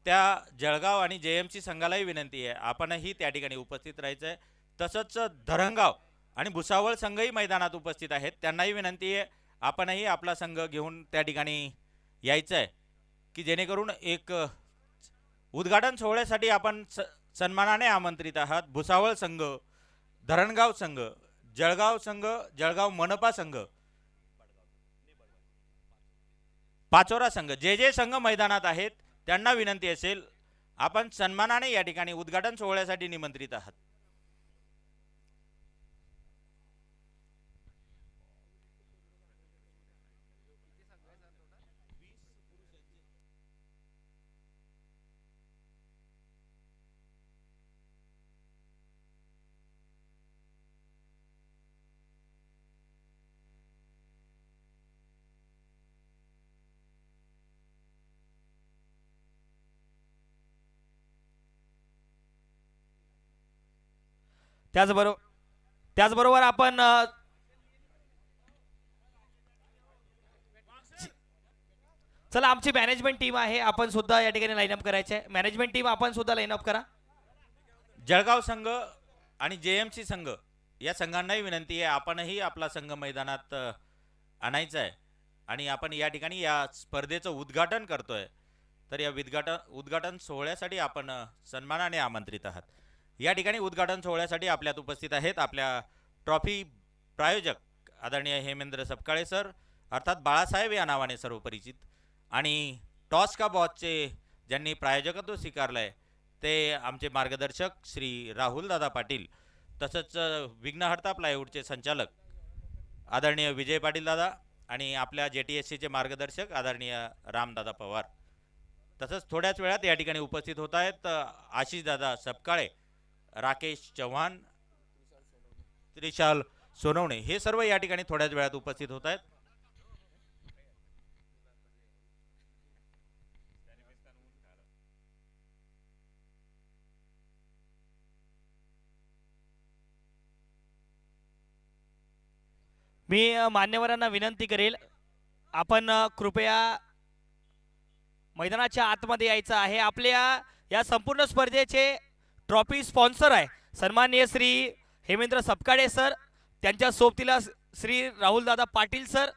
त्या जळगाव आणि JMC संघालाही विनंती आहे आपणही त्या ठिकाणी उपस्थित राहायचं आहे। तसंच धरणगाव आणि भुसावळ संघही मैदानात उपस्थित आहेत, त्यांनाही विनंती आहे आपणही आपला संघ घेऊन त्या ठिकाणी यायचं आहे की जेणेकरून एक उद्घाटन सोहळ्यासाठी आपण सन्मानाने आमंत्रित आहात। भुसावळ संघ, धरणगाव संघ, जळगाव संघ, जळगाव मनपा संघ, पाचोरा संघ, जे जे संघ मैदानात आहेत त्यांना विनंती असेल आपण सन्मानाने या ठिकाणी उद्घाटन सोहळ्यासाठी निमंत्रित आहात। त्याचबरोबर त्याचबरोबर आपण चला आमची मॅनेजमेंट टीम आहे, आपण सुद्धा या ठिकाणी लाईनअप करायचे आहे। मॅनेजमेंट टीम आपण सुद्धा लाईनअप करा। जळगाव संघ आणि JMC संघ या संघांनाही विनंती आहे आपणही आपला संघ मैदानात आणायचा आहे आणि आपण या ठिकाणी या स्पर्धेचं उद्घाटन करतोय, तर या उद्घाटन सोहळ्यासाठी आपण सन्मानाने आमंत्रित आहात। या ठिकाणी उद्घाटन सोहळ्यासाठी आपल्यात उपस्थित आहेत आपल्या ट्रॉफी प्रायोजक आदरणीय हेमेंद्र सपकाळे सर, अर्थात बाळासाहेब या नावाने सर्व परिचित, आणि टॉस का बॉसचे ज्यांनी प्रायोजकत्व स्वीकारलं आहे ते आमचे मार्गदर्शक श्री राहुल दादा पाटील, तसंच विघ्नहर्ता प्लायवूडचे संचालक आदरणीय विजय पाटील दादा आणि आपल्या JTSCचे मार्गदर्शक आदरणीय रामदादा पवार, तसंच थोड्याच वेळात या ठिकाणी उपस्थित होत आहेत आशिष दादा सपकाळे, राकेश चव्हाण, त्रिशाल सोनवणे, हे सर्व या ठिकाणी थोड्याच वेळात उपस्थित होत आहेत। मी मान्यवरांना विनंती करेल आपण कृपया मैदानाच्या आतमध्ये यायचं आहे। आपल्या या संपूर्ण स्पर्धेचे ट्रॉफी स्पॉन्सर आहे सन्माननीय श्री हेमेंद्र सपकाळे सर, त्यांच्या सोबतीला श्री राहुल दादा पाटील सर।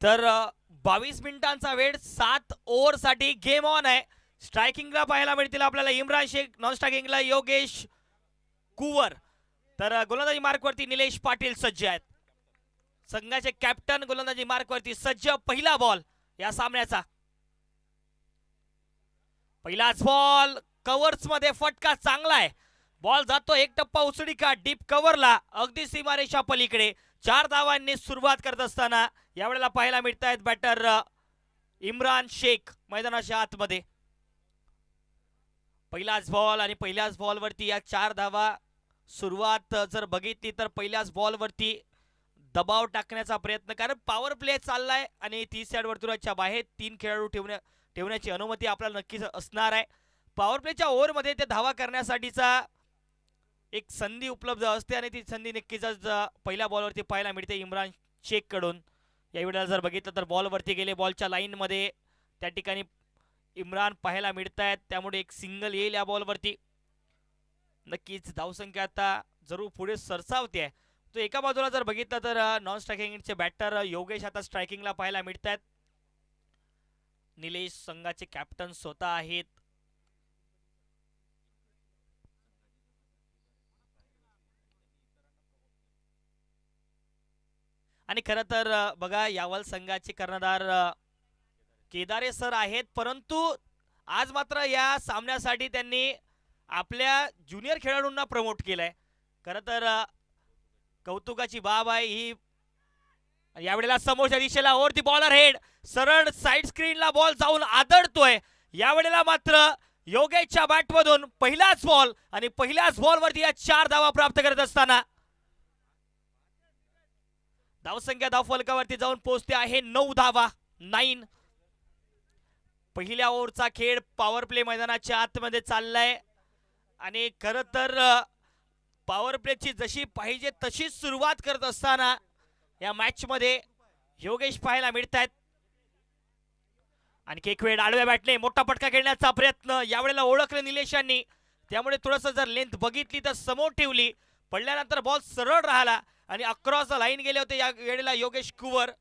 तर 22 मिनिटांचा वेळ 7 ओव्हरसाठी गेम ऑन आहे. स्ट्रायकिंगला पाहायला मिळतील आपल्याला इम्रान शेख, नॉन स्ट्रायकिंगला योगेश कुवर. तर गोलंदाजी मार्कवरती निलेश पाटील सज्ज आहेत. संघाचे कॅप्टन गोलंदाजी मार्कवरती सज्ज. पहिला बॉल या सामन्याचा. पहिलाच बॉल कव्हर्स मध्ये फटका चांगला आहे. बॉल जातो एक टप्पा उचडी का डीप कव्हरला अगदी सीमारेषा पलीकडे. 4 धावांनी सुरुवात करत असताना यावेळेला पाहायला मिळत आहेत बॅटर इम्रान शेख मैदानाच्या आतमध्ये. पहिलाच बॉल आणि पहिल्याच बॉलवरती या 4 धावा. सुरुवात जर बघितली तर पहिल्याच बॉलवरती दबाव टाकण्याचा प्रयत्न, कारण पॉवर प्ले चाललाय आणि 30 यार्ड वर्तुळाच्या बाहेर 3 खेळाडू ठेवण्याची अनुमती आपल्याला नक्कीच असणार आहे. पॉवर प्लेच्या ओव्हरमध्ये ते धावा करण्यासाठीचा एक संधी उपलब्ध असते आणि ती संधी नक्कीच पहिल्या बॉलवरती पाहायला मिळते इम्रान शेख कडून. यावेळेला जर बघितलं तर बॉलवरती गेले, बॉलच्या लाईनमध्ये त्या ठिकाणी इम्रान पाहायला मिळत आहेत, त्यामुळे एक सिंगल येईल या बॉलवरती. नक्कीच धावसंख्या आता जरूर पुढे सरसावते. तो एका बाजूला जर बघितलं तर नॉन स्ट्रायकिंगचे बॅटर योगेश आता स्ट्रायकिंगला पाहायला मिळत आहेत. निलेश संघाचे कॅप्टन स्वतः आहेत. आणि खरं तर बघा यावल संघाचे कर्णधार केदारे सर आहेत, परंतु आज मात्र या सामन्यासाठी त्यांनी आपल्या ज्युनियर खेळाडूंना प्रमोट केलंय. खरं तर कौतुकाची बाब आहे ही. यावेळेला समोरच्या दिशेला ओव्हर दी बॉलर हेड सरळ साइड स्क्रीनला बॉल जाऊन आदळतोय. यावेळेला मात्र योगेशच्या बॅटमधून पहिलाच बॉल आणि पहिल्याच बॉलवरती या 4 धावा प्राप्त करत असताना धावसंख्या धावफलकावरती जाऊन पोहोचते आहे 9 धावा. 9. पहिल्या ओव्हरचा खेळ पॉवर प्ले मैदानाच्या आतमध्ये चाललाय आणि खरं तर पॉवर प्लेची जशी पाहिजे तशी सुरुवात करत असताना या मॅच मध्ये योगेश पाहायला मिळत आहेत. आणखी एक वेळ आडव्या बॅटने मोठा फटका खेळण्याचा प्रयत्न. यावेळेला ओळखलं निलेशांनी, त्यामुळे थोडस जर लेंथ बघितली तर समोर ठेवली. पडल्यानंतर बॉल सरळ राहिला आणि अक्रॉस द लाईन गेले होते या वेळेला Yogesh Kuwar.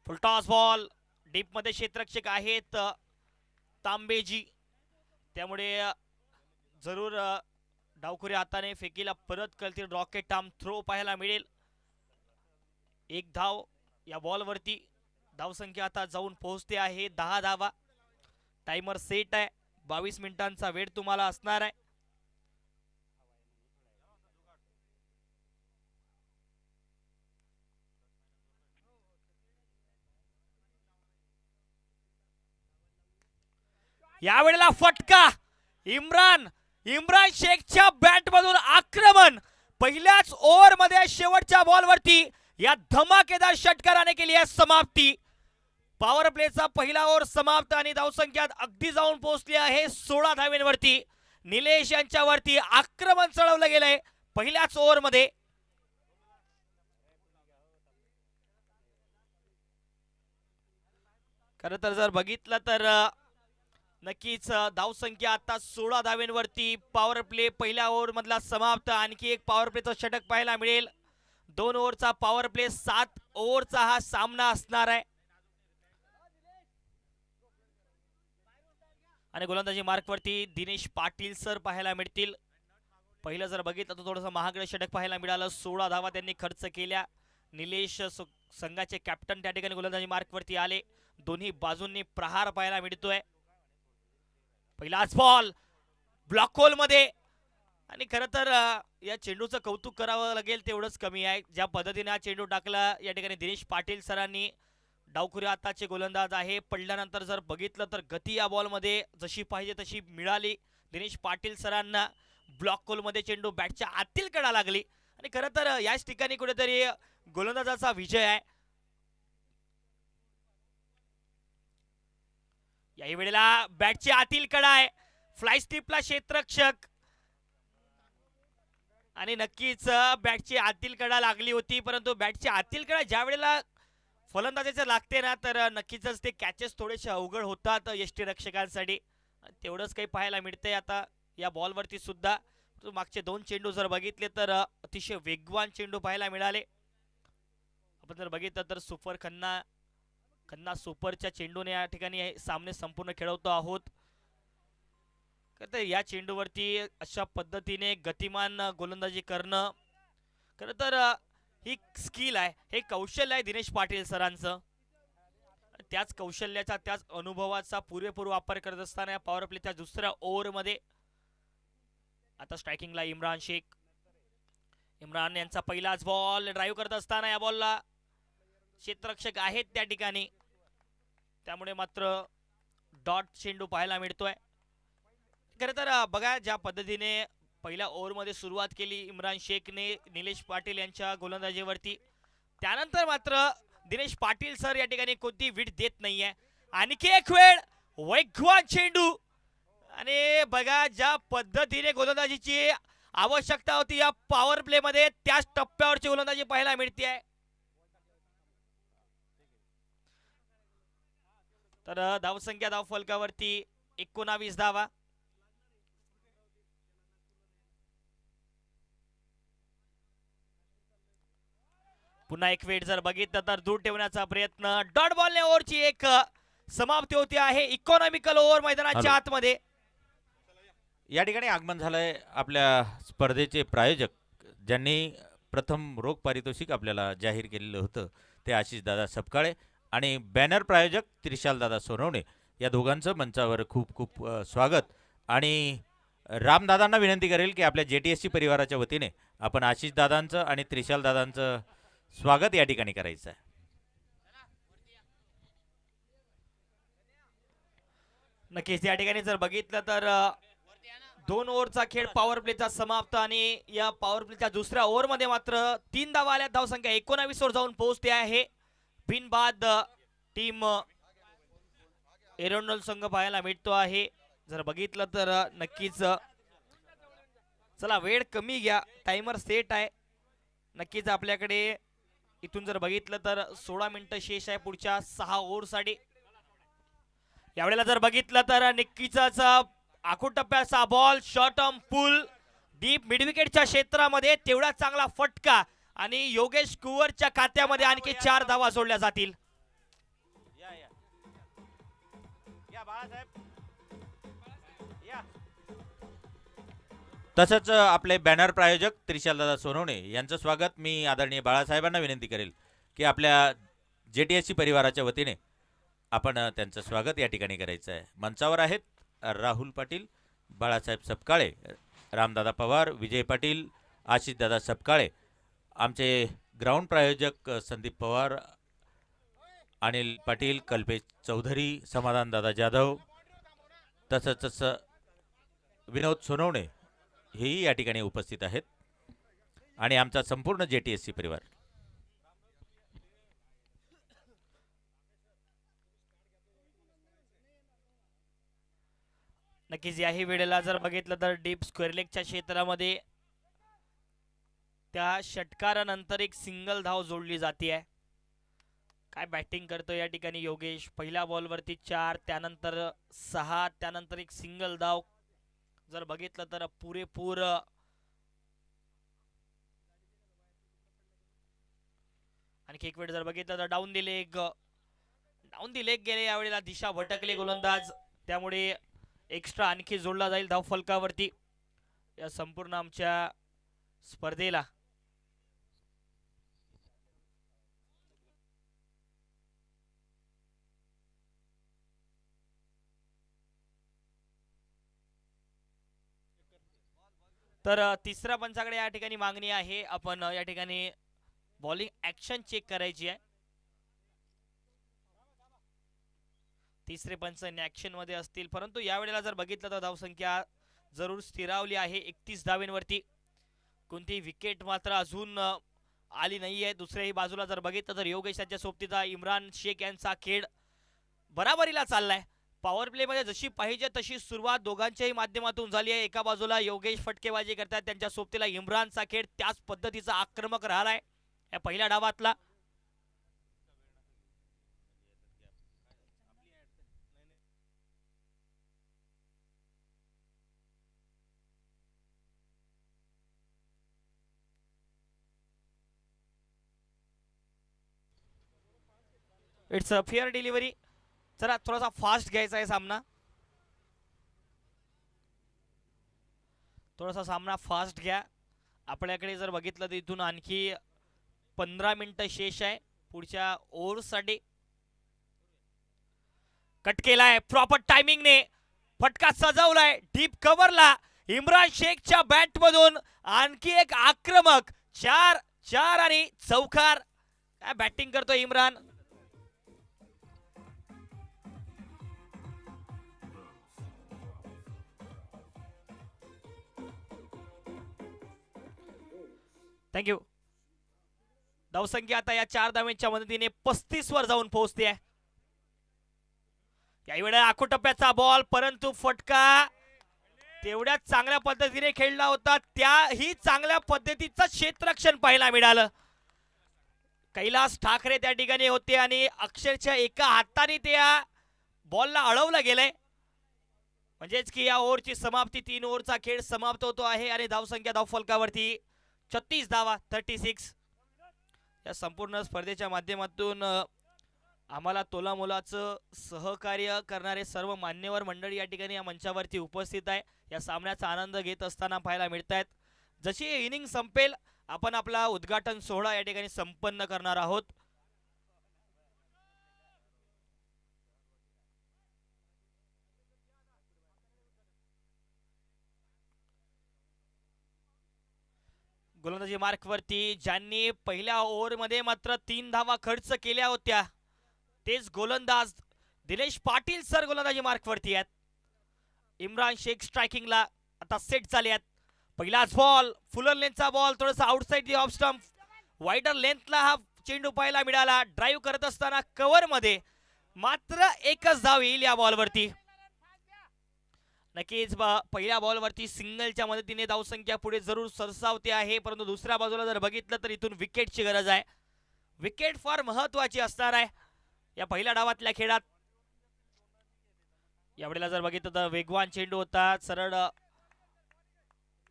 Full toss ball deep मध्ये क्षेत्ररक्षक आहेत तांबेजी, त्यामुळे जरूर डावखुरी हाताने फेकीला परत करतील. रॉकेट आर्म थ्रो पाहायला मिळेल. 1 धाव या बॉलवरती. धावसंख्या आता जाऊन पोहोचते आहे 10 धावा. टाइमर सेट आहे. 22 मिनिटांचा वेळ तुम्हाला असणार आहे. यावेळेला फटका इम्रान शेखच्या बॅट मधून आक्रमण. पहिल्याच ओव्हर मध्ये शेवटच्या बॉलवरती या धमाकेदार षटकाराने केली आहे समाप्ती. पॉवर प्लेचा पहिला ओव्हर समाप्त आणि धावसंख्यात अगदी जाऊन पोहोचली आहे 16 धावेंवरती. निलेश यांच्यावरती आक्रमण चढवलं गेलंय पहिल्याच ओव्हर मध्ये. खरं तर जर बघितलं तर नक्कीच धावसंख्या आता 16 धावेंवरती. पॉवर प्ले पहिल्या ओव्हर मधला समाप्त. आणखी एक पॉवर प्लेचं षटक पाहायला मिळेल. 2 ओव्हरचा पॉवर प्ले, 7 ओव्हरचा हा सामना असणार आहे. आणि गोलंदाजी मार्कवरती दिनेश पाटील सर पाहायला मिळतील. पहिलं जर बघितलं तर थोडंसं महागडं षटक पाहायला मिळालं. 16 धावा त्यांनी खर्च केल्या. निलेश संघाचे कॅप्टन त्या ठिकाणी गोलंदाजी मार्कवरती आले. दोन्ही बाजूंनी प्रहार पाहायला मिळतोय. पहिलाच बॉल ब्लॉक होल मध्ये. आणि खरं तर या चेंडूचं कौतुक करावं लागेल तेवढंच कमी आहे. ज्या पद्धतीने हा चेंडू टाकला या ठिकाणी दिनेश पाटील सरांनी. डावखुरी हाताचे गोलंदाज आहे. पडल्यानंतर जर बघितलं तर गती या बॉलमध्ये जशी पाहिजे तशी मिळाली दिनेश पाटील सरांना. ब्लॉक होल मध्ये चेंडू बॅटच्या आतील कडा लागली आणि खरं तर याच ठिकाणी कुठेतरी गोलंदाजाचा विजय आहे. याही वेळेला बॅटची आतील कडा आहे. फ्लाय स्टिपला क्षेत्ररक्षक आणि नक्कीच बॅटची आतील कडा लागली होती, परंतु बॅटची आतील कडा ज्या वेळेला फलंदाजाचे लागते ना तर नक्कीच ते कॅचेस थोडेसे अवघड होतात यष्टीरक्षकांसाठी. तेवढंच काही पाहायला मिळतंय आता या बॉलवरती सुद्धा. मागचे 2 चेंडू जर बघितले तर अतिशय वेगवान चेंडू पाहायला मिळाले. आपण जर बघितलं तर सुपर खन्ना खन्ना सुपरच्या चेंडूने या ठिकाणी हे सामने संपूर्ण खेळवतो आहोत. तर या चेंडूवरती अशा पद्धतीने गतिमान गोलंदाजी करणं खरं तर ही स्किल आहे, हे कौशल्य आहे दिनेश पाटील सरांचं. त्याच कौशल्याचा त्याच अनुभवाचा पुरेपूर वापर करत असताना या पॉवर प्लेच्या दुसऱ्या ओव्हरमध्ये आता स्ट्रायकिंगला इम्रान शेख. इम्रान यांचा पहिलाच बॉल ड्राईव्ह करत असताना या बॉलला क्षेत्ररक्षक आहेत त्या ठिकाणी, त्यामुळे मात्र डॉट चेंडू पाहायला मिळतोय. खरं तर बघा ज्या पद्धतीने पहिल्या ओव्हरमध्ये सुरुवात केली इम्रान शेखने निलेश पाटील यांच्या गोलंदाजीवरती, त्यानंतर मात्र दिनेश पाटील सर या ठिकाणी कोणती विट देत नाहीये. आणखी एक वेळ वेगवान चेंडू आणि बघा ज्या पद्धतीने गोलंदाजीची आवश्यकता होती या पॉवर प्ले मध्ये त्याच टप्प्यावरची गोलंदाजी पाहायला मिळते. तर धावसंख्या धावफलकावरती 19 धावा. पुन्हा एक वेळ जर बघितलं तर दूर ठेवण्याचा प्रयत्न, डॉट बॉलने ओव्हरची एक समाप्ती होती आहे. इकॉनॉमिकल ओव्हर मैदानाच्या आतमध्ये या ठिकाणी आगमन झालंय आपल्या स्पर्धेचे प्रायोजक, ज्यांनी प्रथम रोख पारितोषिक आपल्याला जाहीर केलेलं होतं, ते आशिष दादा सपकाळे आणि बॅनर प्रायोजक त्रिशाल दादा सोनवणे. या दोघांचं मंचावर खूप खूप स्वागत. आणि रामदादांना विनंती करेल की आपल्या JTSC परिवाराच्या वतीने आपण आशिष दादांचं आणि त्रिशाल दादांचं स्वागत या ठिकाणी करायचं आहे. नक्कीच या ठिकाणी जर बघितलं तर 2 ओव्हरचा खेळ पॉवर प्लेचा समाप्त आणि या पॉवर प्लेच्या दुसऱ्या ओव्हरमध्ये मात्र 3 धावा आल्या. धावसंख्या 19 वर जाऊन पोहोचते आहे. बिनबाद टीम एरंडोल संघ पाहायला मिळतो आहे. जर बघितलं तर नक्कीच चला वेळ कमी घ्या, टाइमर सेट आहे. नक्कीच आपल्याकडे इथून जर बघितलं तर 16 मिनिटं शेष आहे पुढच्या 6 ओव्हरसाठी. यावेळेला जर बघितलं तर नक्कीच आखूड टप्प्याचा ball short on pull deep मिडविकेटच्या क्षेत्रामध्ये तेवढा चांगला फटका आणि योगेश कुवरच्या खात्यामध्ये आणखी 4 धावा जोडल्या जातील. तसंच आपले बॅनर प्रायोजक त्रिशाल दादा सोनवणे यांचं स्वागत मी आदरणीय बाळासाहेबांना विनंती करेल की आपल्या JTSC परिवाराच्या वतीने आपण त्यांचं स्वागत या ठिकाणी करायचं आहे. मंचावर आहेत राहुल पाटील, बाळासाहेब सपकाळे, रामदादा पवार, विजय पाटील, आशिषदादा सपकाळे, आमचे ग्राउंड प्रायोजक संदीप पवार, अनिल पाटील, कल्पेश चौधरी, समाधानदादा जाधव, तसंच विनोद सोनवणे हेही या ठिकाणी उपस्थित आहेत आणि आमचा संपूर्ण JTSC परिवार. नक्कीच याही वेळेला जर बघितलं तर डीप स्क्वेअर लेगच्या क्षेत्रामध्ये त्या षटकारानंतर एक सिंगल धाव जोडली जाते आहे. काय बॅटिंग करतो या ठिकाणी योगेश. पहिल्या बॉलवरती 4, त्यानंतर 6, त्यानंतर एक सिंगल धाव. जर बघितलं तर पुरेपूर आणखी एक वेळ जर बघितलं तर डाऊन दी लेग गेले. यावेळेला दिशा भटकले गोलंदाज, त्यामुळे एक्स्ट्रा आणखी जोडला जाईल धाव फलकावरती या संपूर्ण आमच्या स्पर्धेला. तर तिसऱ्या पंचाकडे या ठिकाणी मागणी आहे. आपण या ठिकाणी बॉलिंग ऍक्शन चेक करायची आहे. तिसरे पंच ऍक्शन मध्ये असतील, परंतु यावेळेला जर बघितलं तर धावसंख्या जरूर स्थिरावली आहे 31 धावेंवरती. कोणती विकेट मात्र अजून आली नाहीये. दुसऱ्याही बाजूला जर बघितलं तर योगेशाच्या सोबतीचा इम्रान शेख यांचा खेळ बराबरीला चाललाय. पॉवर प्ले मध्ये जशी पाहिजे तशी सुरुवात दोघांच्याही माध्यमातून झाली आहे. एका बाजूला योगेश फटकेबाजी करतात, त्यांच्या सोबतीला इम्रानचा खेळ त्याच पद्धतीचा आक्रमक राहिलाय या पहिल्या डावातला. It's a fair delivery. चला थोडासा फास्ट घ्यायचा आहे सामना, थोडासा सामना फास्ट घ्या. आपल्याकडे जर बघितलं तर इथून आणखी 15 मिनिटं शेष आहे पुढच्या ओव्हरसाठी. कट केलाय प्रॉपर टायमिंगने, फटका सजवलाय डीप कव्हरला. इम्रान शेखच्या बॅट मधून आणखी एक आक्रमक 4 आणि चौकार. काय बॅटिंग करतोय इम्रान. थँक्यू. धावसंख्या आता या 4 धावांच्या मदतीने 35 वर जाऊन पोहोचते. यावेळेला आखोटप्प्याचा बॉल, परंतु फटका तेवढ्याच चांगल्या पद्धतीने खेळला होता, त्याही चांगल्या पद्धतीचं क्षेत्ररक्षण पाहायला मिळालं. कैलास ठाकरे त्या ठिकाणी होते आणि अक्षरशः एका हाताने त्या बॉलला अडवलं गेलंय. म्हणजेच की या ओव्हरची समाप्ती, 3 ओव्हरचा खेळ समाप्त होतो आहे आणि धावसंख्या धावफलकावरती 36 धावा, 36. या संपूर्ण स्पर्धेच्या माध्यमातून आम्हाला तोलामोलाचं सहकार्य करणारे सर्व मान्यवर मंडळी या ठिकाणी या मंचावरती उपस्थित आहे. या सामन्याचा आनंद घेत असताना पाहायला मिळत आहेत. जशी इनिंग संपेल आपण आपला उद्घाटन सोहळा या ठिकाणी संपन्न करणार आहोत. गोलंदाजी मार्कवरती ज्यांनी पहिल्या ओव्हरमध्ये मात्र 3 धावा खर्च केल्या होत्या तेच गोलंदाज दिनेश पाटील सर गोलंदाजी मार्कवरती आहेत. इम्रान शेख स्ट्रायकिंगला आता सेट झाले आहेत. पहिलाच बॉल, फुलर लेंथचा बॉल, थोडासा outside the off stump, wider लेंथला हा चेंडू पाहायला मिळाला. ड्राईव्ह करत असताना कव्हर मध्ये मात्र एकच धाव येईल या बॉलवरती. नक्कीच पहिल्या बॉलवरती सिंगलच्या मदतीने धावसंख्या पुढे जरूर सरसावते आहे, परंतु दुसऱ्या बाजूला जर बघितलं तर इथून विकेटची गरज आहे. विकेट फार महत्वाची असणार आहे या पहिल्या डावातल्या खेळात. यावेळेला जर बघितलं तर वेगवान चेंडू होता, सरळ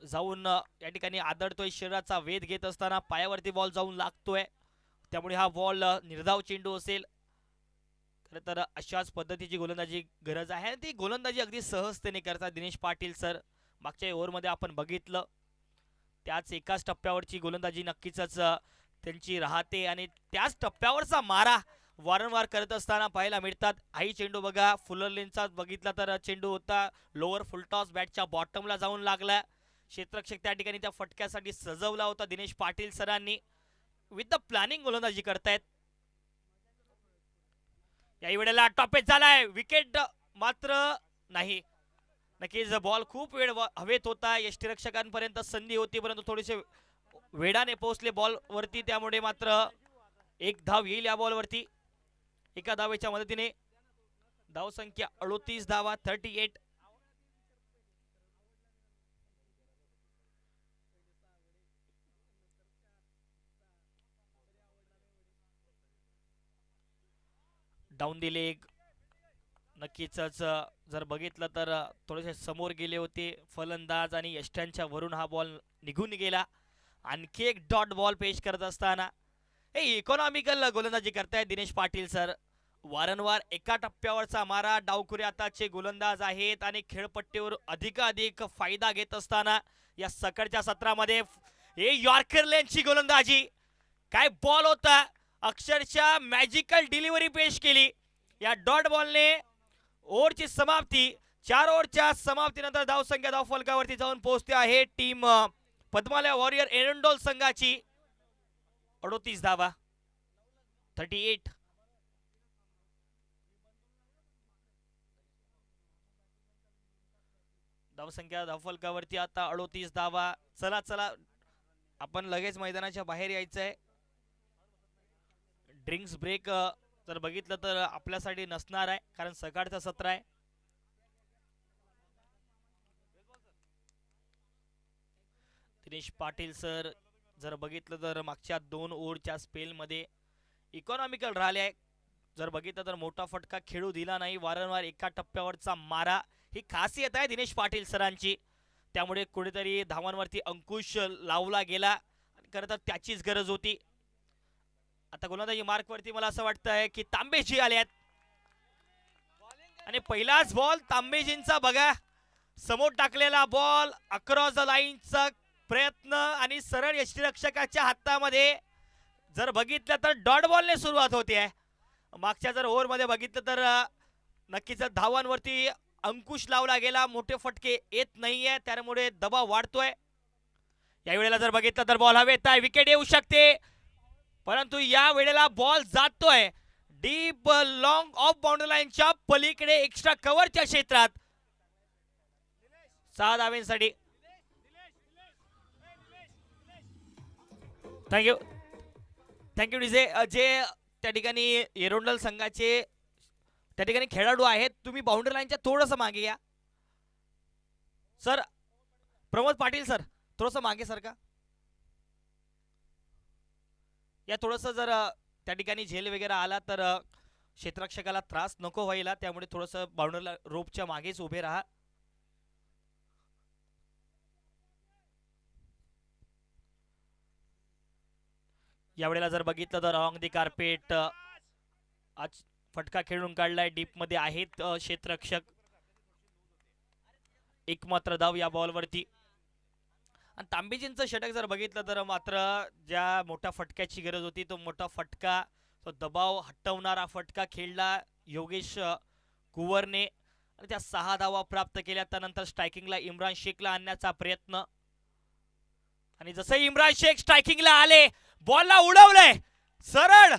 जाऊन या ठिकाणी आदळतोय. शरीराचा वेध घेत असताना पायावरती बॉल जाऊन लागतोय, त्यामुळे हा बॉल निर्धाव चेंडू असेल. खरं तर अशाच पद्धतीची गोलंदाजी गरज आहे आणि ती गोलंदाजी अगदी सहजतेने करतात दिनेश पाटील सर. मागच्या ओव्हरमध्ये आपण बघितलं त्याच एकाच टप्प्यावरची गोलंदाजी नक्कीच त्यांची राहते आणि त्याच टप्प्यावरचा मारा वारंवार करत असताना पाहायला मिळतात. हाही चेंडू बघा, फुलर लेनचा बघितला तर चेंडू होता लोअर फुलटॉस बॅटच्या बॉटमला जाऊन लागला. क्षेत्ररक्षक त्या ठिकाणी त्या फटक्यासाठी सजवला होता दिनेश पाटील सरांनी. विथ द प्लॅनिंग गोलंदाजी करतायत. याही वेळेला टॉपेज झालाय, विकेट मात्र नाही. नक्कीच बॉल खूप वेळ हवेत होता, यष्टीरक्षकांपर्यंत संधी होती परंतु थोडेसे वेडाने पोहोचले बॉल वरती, त्यामुळे मात्र एक धाव येईल या बॉल वरती. एका धावेच्या मदतीने धावसंख्या 38 धावा, 38. डाऊन दी लेग नक्कीच जर बघितलं तर थोडेसे समोर गेले होते फलंदाज आणि यष्ट्यांच्या वरून हा बॉल निघून गेला. आणखी एक डॉट बॉल पेश करत असताना हे इकॉनॉमिकल गोलंदाजी करतायत दिनेश पाटील सर. वारंवार एका टप्प्यावरचा मारा, डावखुरे आताचे गोलंदाज आहेत आणि खेळपट्टीवर अधिकाधिक फायदा घेत असताना या सकाळच्या सत्रामध्ये हे यॉर्कर लेनची गोलंदाजी, काय बॉल होता, अक्षरशः मॅजिकल डिलिव्हरी पेश केली. या डॉट बॉलने ओव्हरची समाप्ती, 4 ओव्हरच्या समाप्तीनंतर धावसंख्या धावफलकावरती जाऊन पोहोचते आहे टीम पद्मालय वॉरियर एरंडोल संघाची 38 धावा, 38. धावसंख्या धावफलकावरती आता 38 धावा. चला चला आपण लगेच मैदानाच्या बाहेर यायचंय. ड्रिंक्स ब्रेक जर बघितलं तर आपल्यासाठी नसणार आहे कारण सकाळचं सत्र आहे. दिनेश पाटील सर जर बघितलं तर मागच्या 2 ओव्हरच्या स्पेलमध्ये इकॉनॉमिकल राहिले आहे. जर बघितलं तर मोठा फटका खेळू दिला नाही, वारंवार एका टप्प्यावरचा मारा, ही खासियत आहे दिनेश पाटील सरांची. त्यामुळे कुठेतरी धावांवरती अंकुश लावला गेला, खरं तर त्याचीच गरज होती. आता गोलंदाजी मार्क वरती मला असं वाटतंय की तांबेजी आले आहेत आणि पहिलाच बॉल तांबेजींचा बघा, समोर टाकलेला बॉल अक्रॉस द लाईनचा प्रयत्न आणि सरळ यष्टीरक्षकाच्या हातामध्ये जर बघितलं तर डॉट बॉलने सुरुवात होते. मागच्या जर ओव्हरमध्ये बघितलं तर नक्कीच धावांवरती अंकुश लावला गेला, मोठे फटके येत नाहीये, त्यामुळे दबाव वाढतोय. या वेळेला जर बघितलं तर बॉल हवेत आहे, विकेट येऊ शकते, परंतु या वेळेला बॉल जातोय डीप लॉंग ऑफ बाउंड्री लाईनच्या पलीकडे एक्स्ट्रा कव्हरच्या क्षेत्रात. 6 धावांसाठी. Thank you DJ. जे त्या ठिकाणी एरोंडल संघाचे त्या ठिकाणी खेळाडू आहेत, तुम्ही बाउंड्री लाईनच्या थोडंसं मागे या सर. प्रमोद पाटील सर, थोडंसं मागे सर का या, थोडंसं जर त्या ठिकाणी झेल वगैरे आला तर क्षेत्ररक्षकाला त्रास नको व्हायला, त्यामुळे थोडंसं बाउंड्री रोपच्या मागेच उभे राहा. यावेळेला जर बघितलं तर ऑन दी कार्पेट आज फटका खेळून काढलाय, डीप मध्ये आहेत क्षेत्ररक्षक. एक मात्र धाव या बॉलवरती. आणि तांबेजींचं षटक जर बघितलं तर मात्र ज्या मोठ्या फटक्याची गरज होती तो मोठा फटका, तो दबाव हटवणारा फटका खेळला योगेश कुवरने आणि त्या 6 धावा प्राप्त केल्या. त्यानंतर स्ट्रायकिंगला इम्रान शेखला आणण्याचा प्रयत्न, आणि जसं इम्रान शेख स्ट्रायकिंगला आले, बॉलला उडवलंय सरळ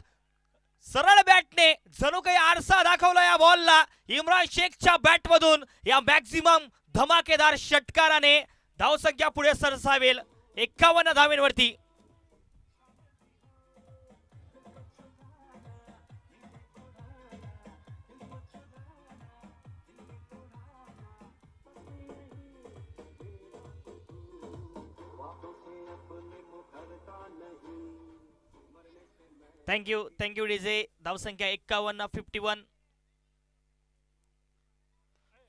सरळ बॅटने, जणू काही आरसा दाखवला या बॉलला इम्रान शेखच्या बॅट मधून. या मॅक्झिमम धमाकेदार षटकाराने धावसंख्या पुढे सरसावेल 51 धावांवरती. Thank you DJ. धावसंख्या 51-51.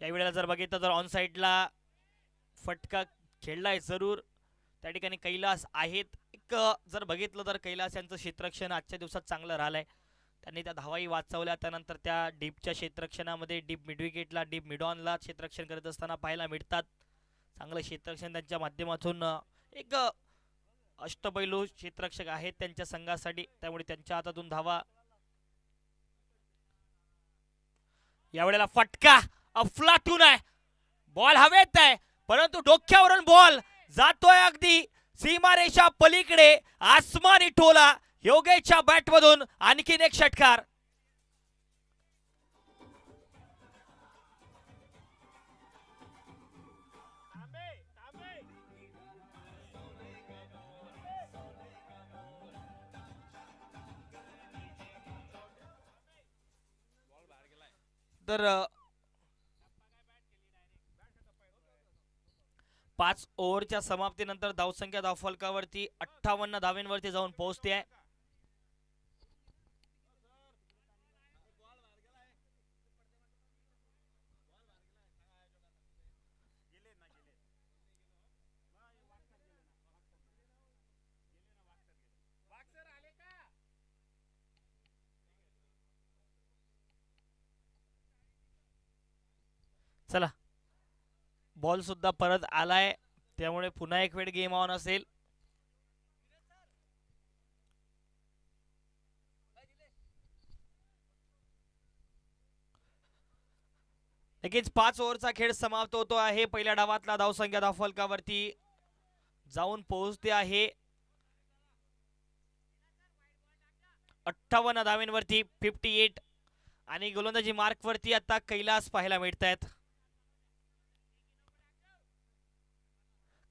या वेळेला जर बघितलं तर ऑन साइडला फटका खेळलाय जरूर, त्या ठिकाणी कैलास आहेत. एक जर बघितलं तर कैलास यांचं क्षेत्ररक्षण आजच्या दिवसात चांगलं राहिलंय, त्यांनी त्या धावाही वाचवल्या. त्यानंतर त्या डीपच्या क्षेत्ररक्षणामध्ये डीप मिडविकेटला, डीप मिडऑनला क्षेत्ररक्षण करत असताना पाहायला मिळतात. चांगलं क्षेत्ररक्षण त्यांच्या माध्यमातून एक अष्टपैलू क्षेत्ररक्षक आहेत त्यांच्या संघासाठी, त्यामुळे त्यांच्या हातातून धावा. यावेळेला फटका अफलातून आहे, बॉल हवेत आहे, परंतु डोक्यावरून बॉल जातोय अगदी सीमारेषा पलीकडे. आसमानी टोला योगेशच्या बॅट मधून आणखीन एक षटकार. तर 5 ओव्हरच्या समाप्तीनंतर धावसंख्या धावफलकावरती 58 धावांवरती जाऊन पोहोचते आहे. चला, बॉल सुद्धा परत आलाय, त्यामुळे पुन्हा एक वेळ गेम ऑन असेल. नक्कीच 5 ओव्हरचा खेळ समाप्त होतो आहे. पहिल्या डावातला धावसंख्या धावफलकावरती जाऊन पोहोचते आहे 58 धावांवरती 58. आणि गोलंदाजी मार्क वरती आता कैलास पाहायला मिळत आहेत.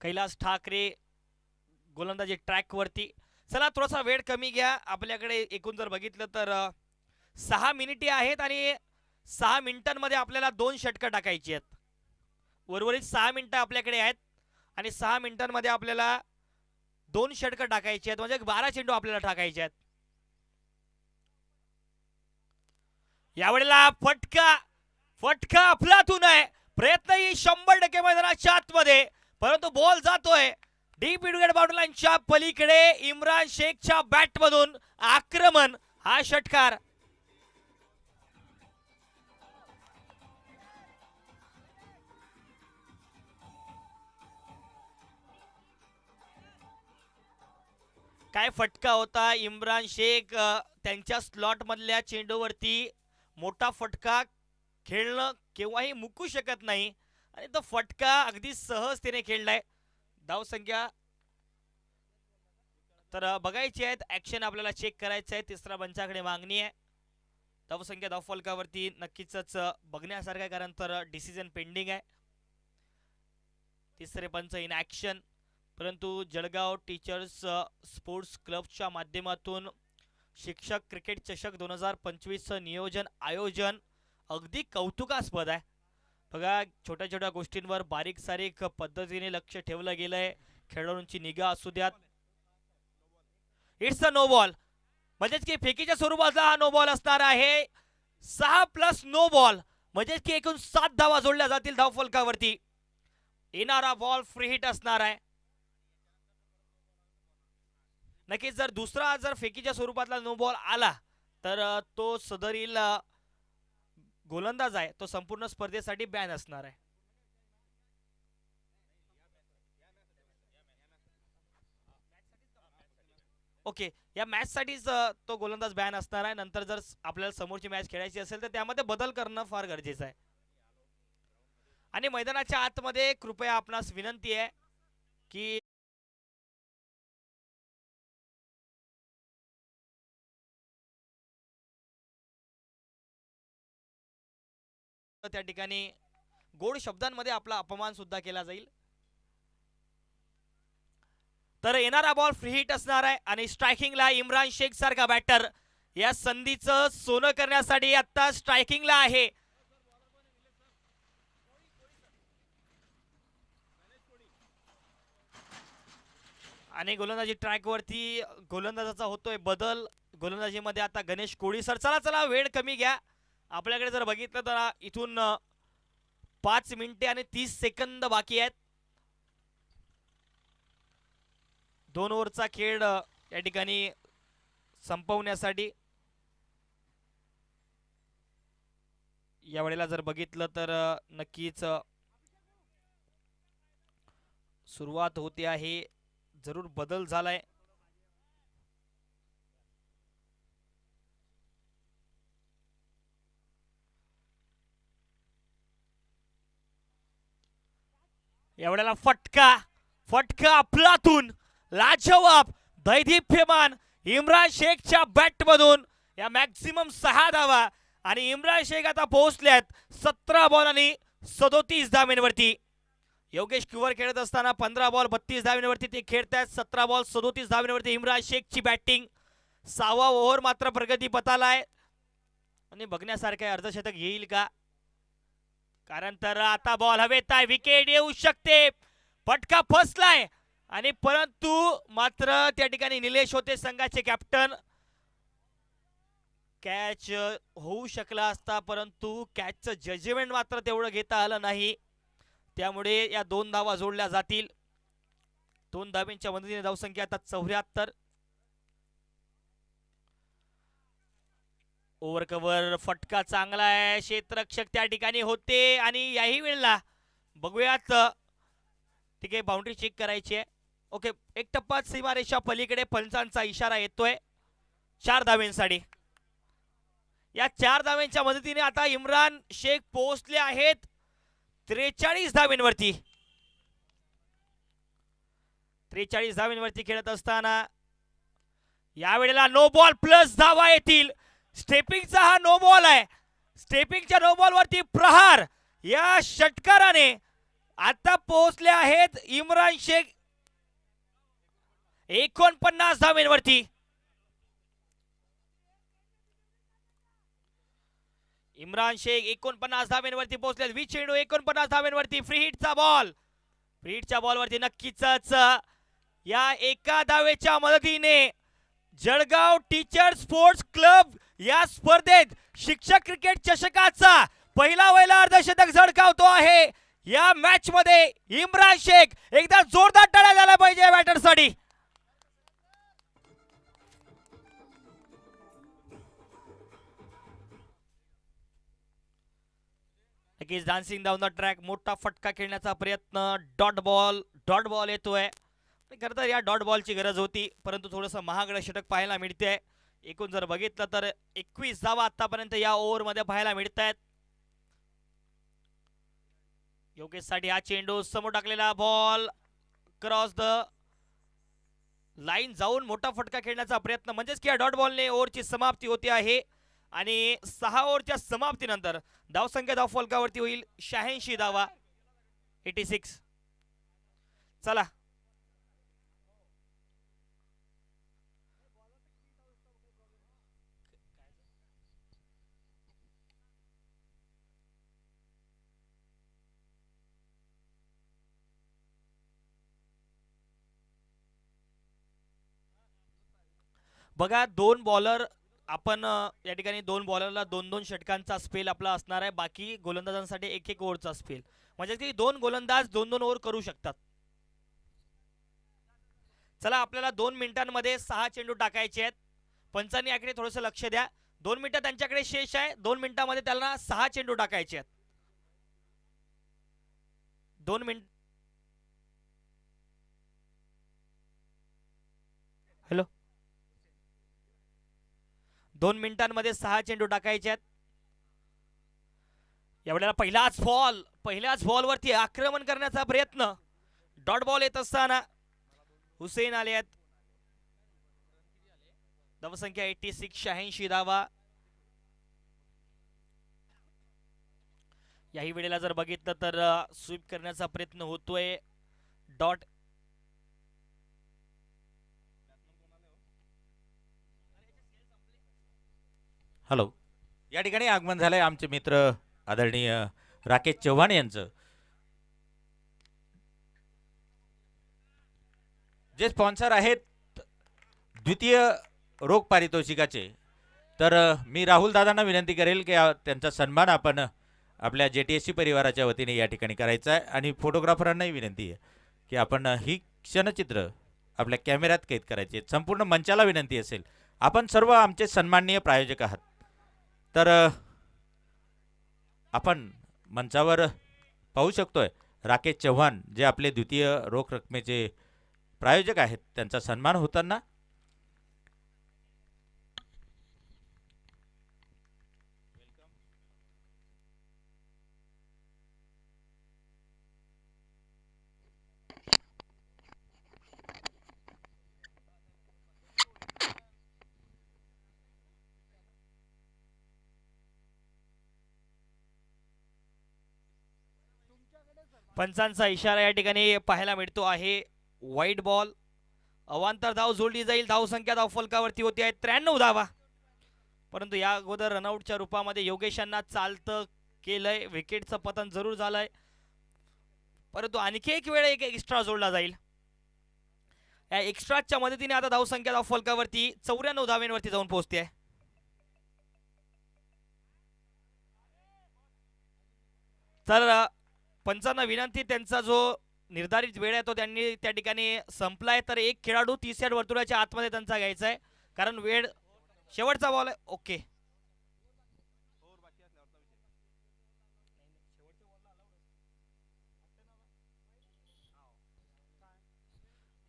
कैलास ठाकरे गोलंदाजी ट्रॅक वरती. चला, थोडासा वेळ कमी घ्या. आपल्याकडे एकूण जर बघितलं तर 6 मिनिटे आहेत आणि 6 मिनिटांमध्ये आपल्याला 2 षटकं टाकायची आहेत. उर्वरित 6 मिनिटं आपल्याकडे आहेत आणि 6 मिनिटांमध्ये आपल्याला 2 षटकं टाकायची आहेत, म्हणजे 12 चेंडू आपल्याला टाकायचे आहेत. यावेळेला फटका अफलातून आहे. प्रयत्नही 100% मैदानाच्या आतमध्ये, परंतु बॉल जातोय डीप विकेट बाउंड्रीलाईनच्या पलीकडे इम्रान शेखच्या बॅट मधून आक्रमण, हा षटकार. काय फटका होता. इम्रान शेख त्यांच्या स्लॉट मधल्या चेंडूवरती मोठा फटका खेळणं केव्हाही मुकू शकत नाही आणि तो फटका अगदी सहजतेने खेळलाय. धावसंख्या तर बघायची आहेत, ऍक्शन आपल्याला चेक करायचं आहे. तिसरा पंचाकडे मागणी आहे. धावसंख्या धावफलकावरती नक्कीच बघण्यासारखं आहे, कारण तर डिसिजन पेंडिंग आहे. तिसरे पंच इन ऍक्शन. परंतु जळगाव टीचर्स स्पोर्ट्स क्लबच्या माध्यमातून शिक्षक क्रिकेट चषक 2025 नियोजन आयोजन अगदी कौतुकास्पद आहे. बघा, छोट्या छोट्या गोष्टींवर बारीक सारीक पद्धतीने लक्ष ठेवलं गेलंय. खेळाडूंची निगा असू द्यात. इट्स अ नो बॉल, म्हणजेच की फेकीच्या स्वरूपातला हा नो बॉल असणार आहे. 6+ नो बॉल, म्हणजेच की एकूण 7 धावा जोडल्या जातील धावफलकावरती. येणारा बॉल फ्री हिट असणार आहे. नक्कीच जर दुसरा फेकीच्या स्वरूपातला नो बॉल आला तर तो सदरील गोलंदाज आहे तो संपूर्ण स्पर्धेसाठी बॅन असणार आहे. ओके, या मॅच साठीच तो गोलंदाज बॅन असणार आहे. नंतर जर आपल्याला समोरची मॅच खेळायची असेल तर त्यामध्ये बदल करणं फार गरजेचं आहे. आणि मैदानाच्या आतमध्ये कृपया आपणास विनंती आहे की त्या ठिकाणी गोड शब्दांमध्ये आपला अपमान सुद्धा केला जाईल. तर येणारा बॉल फ्री हिट असणार आहे आणि स्ट्रायकिंगला इम्रान शेख सारखा बॅटर या संधीचं सोनं करण्यासाठी आता स्ट्रायकिंगला आहे. आणि गोलंदाजी ट्रॅक वरती गोलंदाजाचा होतोय बदल. गोलंदाजीमध्ये आता गणेश कोळी सर. चला चला, वेळ कमी घ्या. आपल्याकडे जर बघितलं तर इथून 5 मिनिटे आणि 30 सेकंद बाकी आहेत. 2 ओव्हरचा खेळ या ठिकाणी संपवण्यासाठी. या वेळेला जर बघितलं तर नक्कीच सुरुवात होते आहे. जरूर बदल झालाय. एवढ्याला फटका अफलातून लाजवाब दैदिप्यमान इम्रान शेखच्या बॅट मधून या मॅक्सिमम 6 धावा. आणि इम्रान शेख आता पोहोचल्यात 17 बॉल आणि 37 धावांवरती. योगेश क्युवर खेळत असताना 15 बॉल 32 धावांवरती ते खेळतात. 17 बॉल 37 धावांवरती इम्रान शेखची बॅटिंग. 6वा ओव्हर मात्र प्रगती पथाला आहे आणि बघण्यासारखं अर्धशतक येईल का, कारण तर आता बॉल हवेत आहे. विकेट येऊ शकते. फटका फसलाय आणि परंतु मात्र त्या ठिकाणी निलेश होते संघाचे कॅप्टन. कॅच होऊ शकला असता, परंतु कॅचचं जजमेंट मात्र तेवढं घेता आलं नाही. त्यामुळे या 2 धावा जोडल्या जातील. 2 धावांच्या मदतीने धावसंख्या आता 74. ओव्हर कव्हर फटका चांगला आहे. क्षेत्ररक्षक त्या ठिकाणी होते आणि याही वेळेला बघूयात. ठीक आहे, बाउंड्री चेक करायची आहे. ओके, एक टप्पा सीमारेषा पलीकडे पंचांचा इशारा येतोय 4 धावांसाठी. या 4 धावांच्या मदतीने आता इम्रान शेख पोहोचले आहेत 43 धावांवरती. 43 धावांवरती खेळत असताना यावेळेला नो बॉल प्लस धावा येतील. स्टेपिंगचा हा नो बॉल आहे. स्टेपिंगच्या नो बॉल वरती प्रहार या षटकाराने आता पोहोचले आहेत इम्रान शेख 49 धावांवरती. इम्रान शेख 49 धावांवरती पोहोचले. वीस चेंडू 49 धावांवरती. फ्री हिटचा बॉल. फ्री हिटच्या बॉलवरती नक्कीच या एका धावेच्या मदतीने जळगाव टीचर स्पोर्ट्स क्लब या स्पर्धेत शिक्षक क्रिकेट चषकाचा पहिला अर्धशतक झळकावतो आहे. या मॅच मध्ये इम्रान शेख एकदा जोरदार टाळ्या झाल्या पाहिजे बॅटरसाठी. नक्कीच डान्सिंग डाऊन द ट्रॅक मोठा फटका खेळण्याचा प्रयत्न. डॉट बॉल येतोय. खरं तर या डॉट बॉलची गरज होती, परंतु थोडंसं महागडं षटक पाहायला मिळते. एकूण जर बघितलं तर 21 धावा आतापर्यंत या ओव्हरमध्ये पाहायला मिळत आहेत. योगेशसाठी हा चेंडू, समोर टाकलेला बॉल क्रॉस द लाईन जाऊन मोठा फटका खेळण्याचा प्रयत्न, म्हणजेच की या डॉट बॉलने ओव्हरची समाप्ती होती आहे. आणि 6 ओव्हरच्या समाप्तीनंतर धावसंख्या धावफलकावरती होईल 86 धावा, 86. चला बघा, दोन बॉलर आपण या ठिकाणी दोन बॉलरला 2-2 षटकांचा स्पेल आपला असणार आहे. बाकी गोलंदाजांसाठी 1-1 ओव्हरचा स्पेल, म्हणजे की दोन गोलंदाज 2-2 ओव्हर करू शकतात. चला आपल्याला 2 मिनिटांमध्ये 6 चेंडू टाकायचे आहेत. पंचांनी याकडे थोडंसं लक्ष द्या. 2 मिनिटं त्यांच्याकडे शेष आहे. 2 मिनिटांमध्ये त्यांना 6 चेंडू टाकायचे आहेत. 2 मिनिट. हॅलो, 2 मिनिटांमध्ये 6 चेंडू टाकायचे आहेत. यावेळेला पहिल्याच बॉलवरती आक्रमण करण्याचा प्रयत्न. डॉट बॉल येत असताना हुसेन आले आहेत. धावसंख्या 86, 86 धावा. याही वेळेला जर बघितलं तर स्वीप करण्याचा प्रयत्न होतोय. डॉट हॅलो, या ठिकाणी आगमन झालंय आमचे मित्र आदरणीय राकेश चव्हाण यांचं, जे स्पॉन्सर आहेत द्वितीय रोख पारितोषिकाचे. तर मी राहुल दादांना विनंती करेल की त्यांचा सन्मान आपण आपल्या JTSC परिवाराच्या वतीने या ठिकाणी करायचा आहे. आणि फोटोग्राफरांनाही विनंती आहे की आपण ही क्षणचित्र आपल्या कॅमेऱ्यात कैद करायची. संपूर्ण मंचाला विनंती असेल, आपण सर्व आमचे सन्माननीय प्रायोजक आहात, तर आपण मंचावर पाहू शकतोय राकेश चव्हाण जे आपले द्वितीय रोख रकमेचे प्रायोजक आहेत, त्यांचा सन्मान होताना. पंचांचा इशारा या ठिकाणी पाहायला मिळतो आहे. वाईट बॉल. अवांतर धाव जोडली जाईल. धावसंख्या धावफलकावरती होती आहे 93 धावा. परंतु या अगोदर रनआउटच्या रूपामध्ये योगेशांना चालतं केलंय. विकेटचं पतन जरूर झालंय, परंतु आणखी एक वेळ एक एक्स्ट्रा जोडला जाईल. या एक्स्ट्राच्या मदतीने आता धावसंख्या धावफलकावरती 94 धावांवरती जाऊन पोहोचते आहे. तर पंचांना विनंती, त्यांचा जो निर्धारित वेळ आहे तो त्यांनी त्या ठिकाणी संपलाय. तर एक खेळाडू 30 यार्ड वर्तुळाच्या आतमध्ये त्यांचा घ्यायचा आहे, कारण वेळ शेवटचा बॉल आहे. ओके,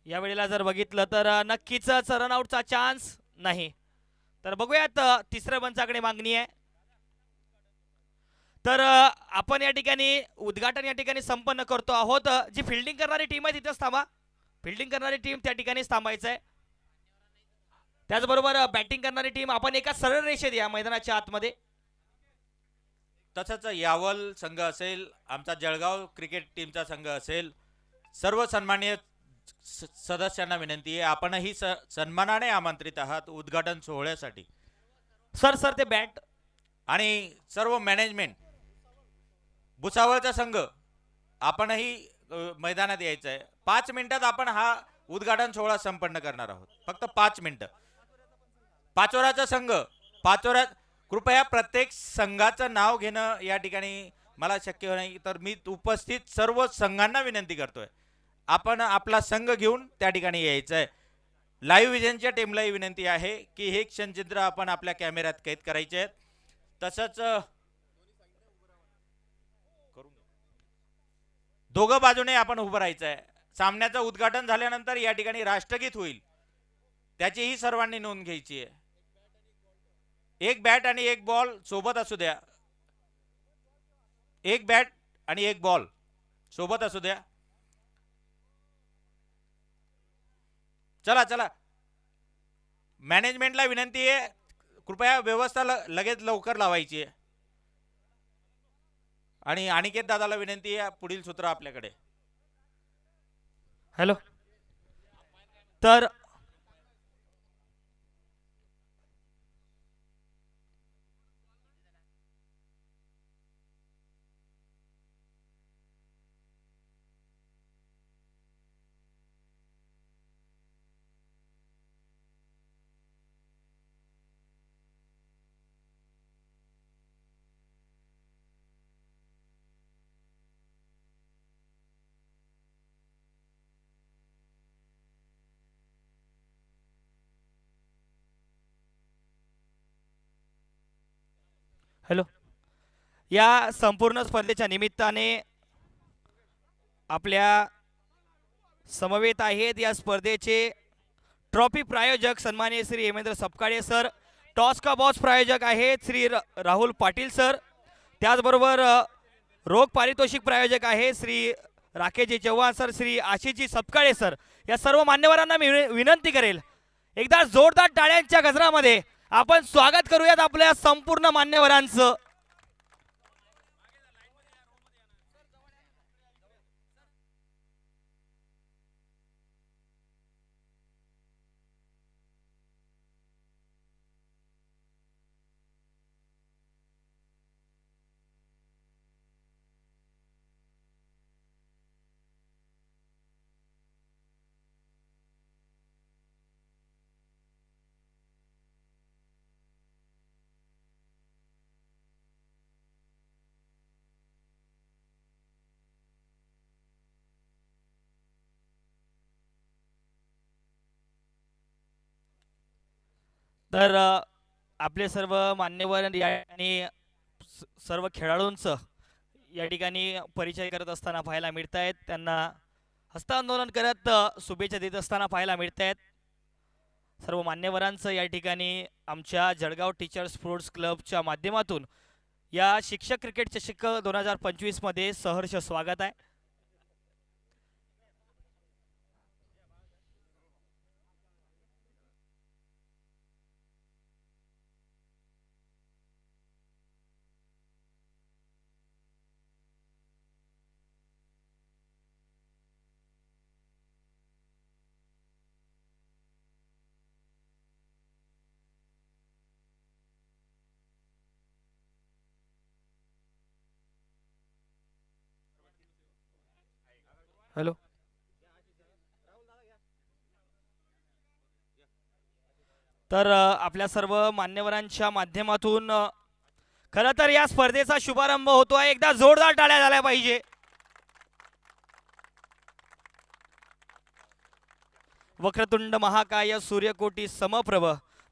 या वेळेला जर बघितलं तर नक्कीच रनआउटचा चान्स नाही. तर बघूयात, तिसऱ्या पंचाकडे मागणी आहे. तर आपण या ठिकाणी उद्घाटन या ठिकाणी संपन्न करतो आहोत. जी फिल्डिंग करणारी टीम आहे तिथेच थांबा. फिल्डिंग करणारी टीम त्या ठिकाणीच थांबायचं आहे. त्याचबरोबर बॅटिंग करणारी टीम आपण एका सरळ रेषेत या मैदानाच्या आतमध्ये. तसंच यावल संघ असेल, आमचा जळगाव क्रिकेट टीमचा संघ असेल, सर्व सन्माननीय सदस्यांना विनंती आहे, आपणही सन्मानाने आमंत्रित आहात उद्घाटन सोहळ्यासाठी. सर ते बॅट आणि सर्व मॅनेजमेंट, भुसावळचा संघ आपणही मैदानात यायचं आहे. 5 मिनिटात आपण हा उद्घाटन सोहळा संपन्न करणार आहोत. फक्त 5 मिनिटं. पाचोराचा संघ, कृपया प्रत्येक संघाचं नाव घेणं या ठिकाणी मला शक्य नाही, तर मी उपस्थित सर्व संघांना विनंती करतोय, आपण आपला संघ घेऊन त्या ठिकाणी यायचं आहे. लाईव्ह विजनच्या टीमलाही विनंती आहे की हे क्षणचित्र आपण आपल्या कॅमेऱ्यात कैद करायचे आहेत. तसंच दोघं बाजूने आपण उभं राहायचं आहे. सामन्याचं उद्घाटन झाल्यानंतर या ठिकाणी राष्ट्रगीत होईल, त्याचीही सर्वांनी नोंद घ्यायची आहे. एक बॅट आणि एक बॉल सोबत असू द्या, एक बॅट आणि एक बॉल सोबत असू द्या. चला चला, मॅनेजमेंटला विनंती आहे, कृपया व्यवस्था लगेच लवकर लावायची आहे. आणि अनिकेत दादाला विनंती आहे, पुढील सूत्र आपल्याकडे. हॅलो. तर हॅलो. या संपूर्ण स्पर्धेच्या निमित्ताने आपल्या समवेत आहेत या स्पर्धेचे ट्रॉफी प्रायोजक सन्माननीय श्री हेमेंद्र सपकाळे सर, टॉस का बॉस प्रायोजक आहेत श्री राहुल पाटील सर, त्याचबरोबर रोख पारितोषिक प्रायोजक आहे श्री राकेशजी चव्हाण सर, श्री आशिषजी सपकाळे सर. या सर्व मान्यवरांना मी विनंती करेल, एकदा जोरदार टाळ्यांच्या गजरामध्ये आपण स्वागत करूयात आपल्या संपूर्ण मान्यवरांचं. तर आपले सर्व मान्यवर या ठिकाणी सर्व खेळाडूंचं या ठिकाणी परिचय करत असताना पाहायला मिळत आहेत, त्यांना हस्तांदोलन करत शुभेच्छा देत असताना पाहायला मिळत आहेत. सर्व मान्यवरांचं या ठिकाणी आमच्या जळगाव टीचर स्पोर्ट्स क्लबच्या माध्यमातून या शिक्षक क्रिकेट चषक 2025 मध्ये सहर्ष स्वागत आहे. हॅलो. तर आपल्या सर्व मान्यवरांच्या माध्यमातून खरं तर या स्पर्धेचा शुभारंभ होतोय. एकदा जोरदार टाळ्या झाल्या पाहिजे. वक्रतुंड महाकाय सूर्यकोटी समप्रभ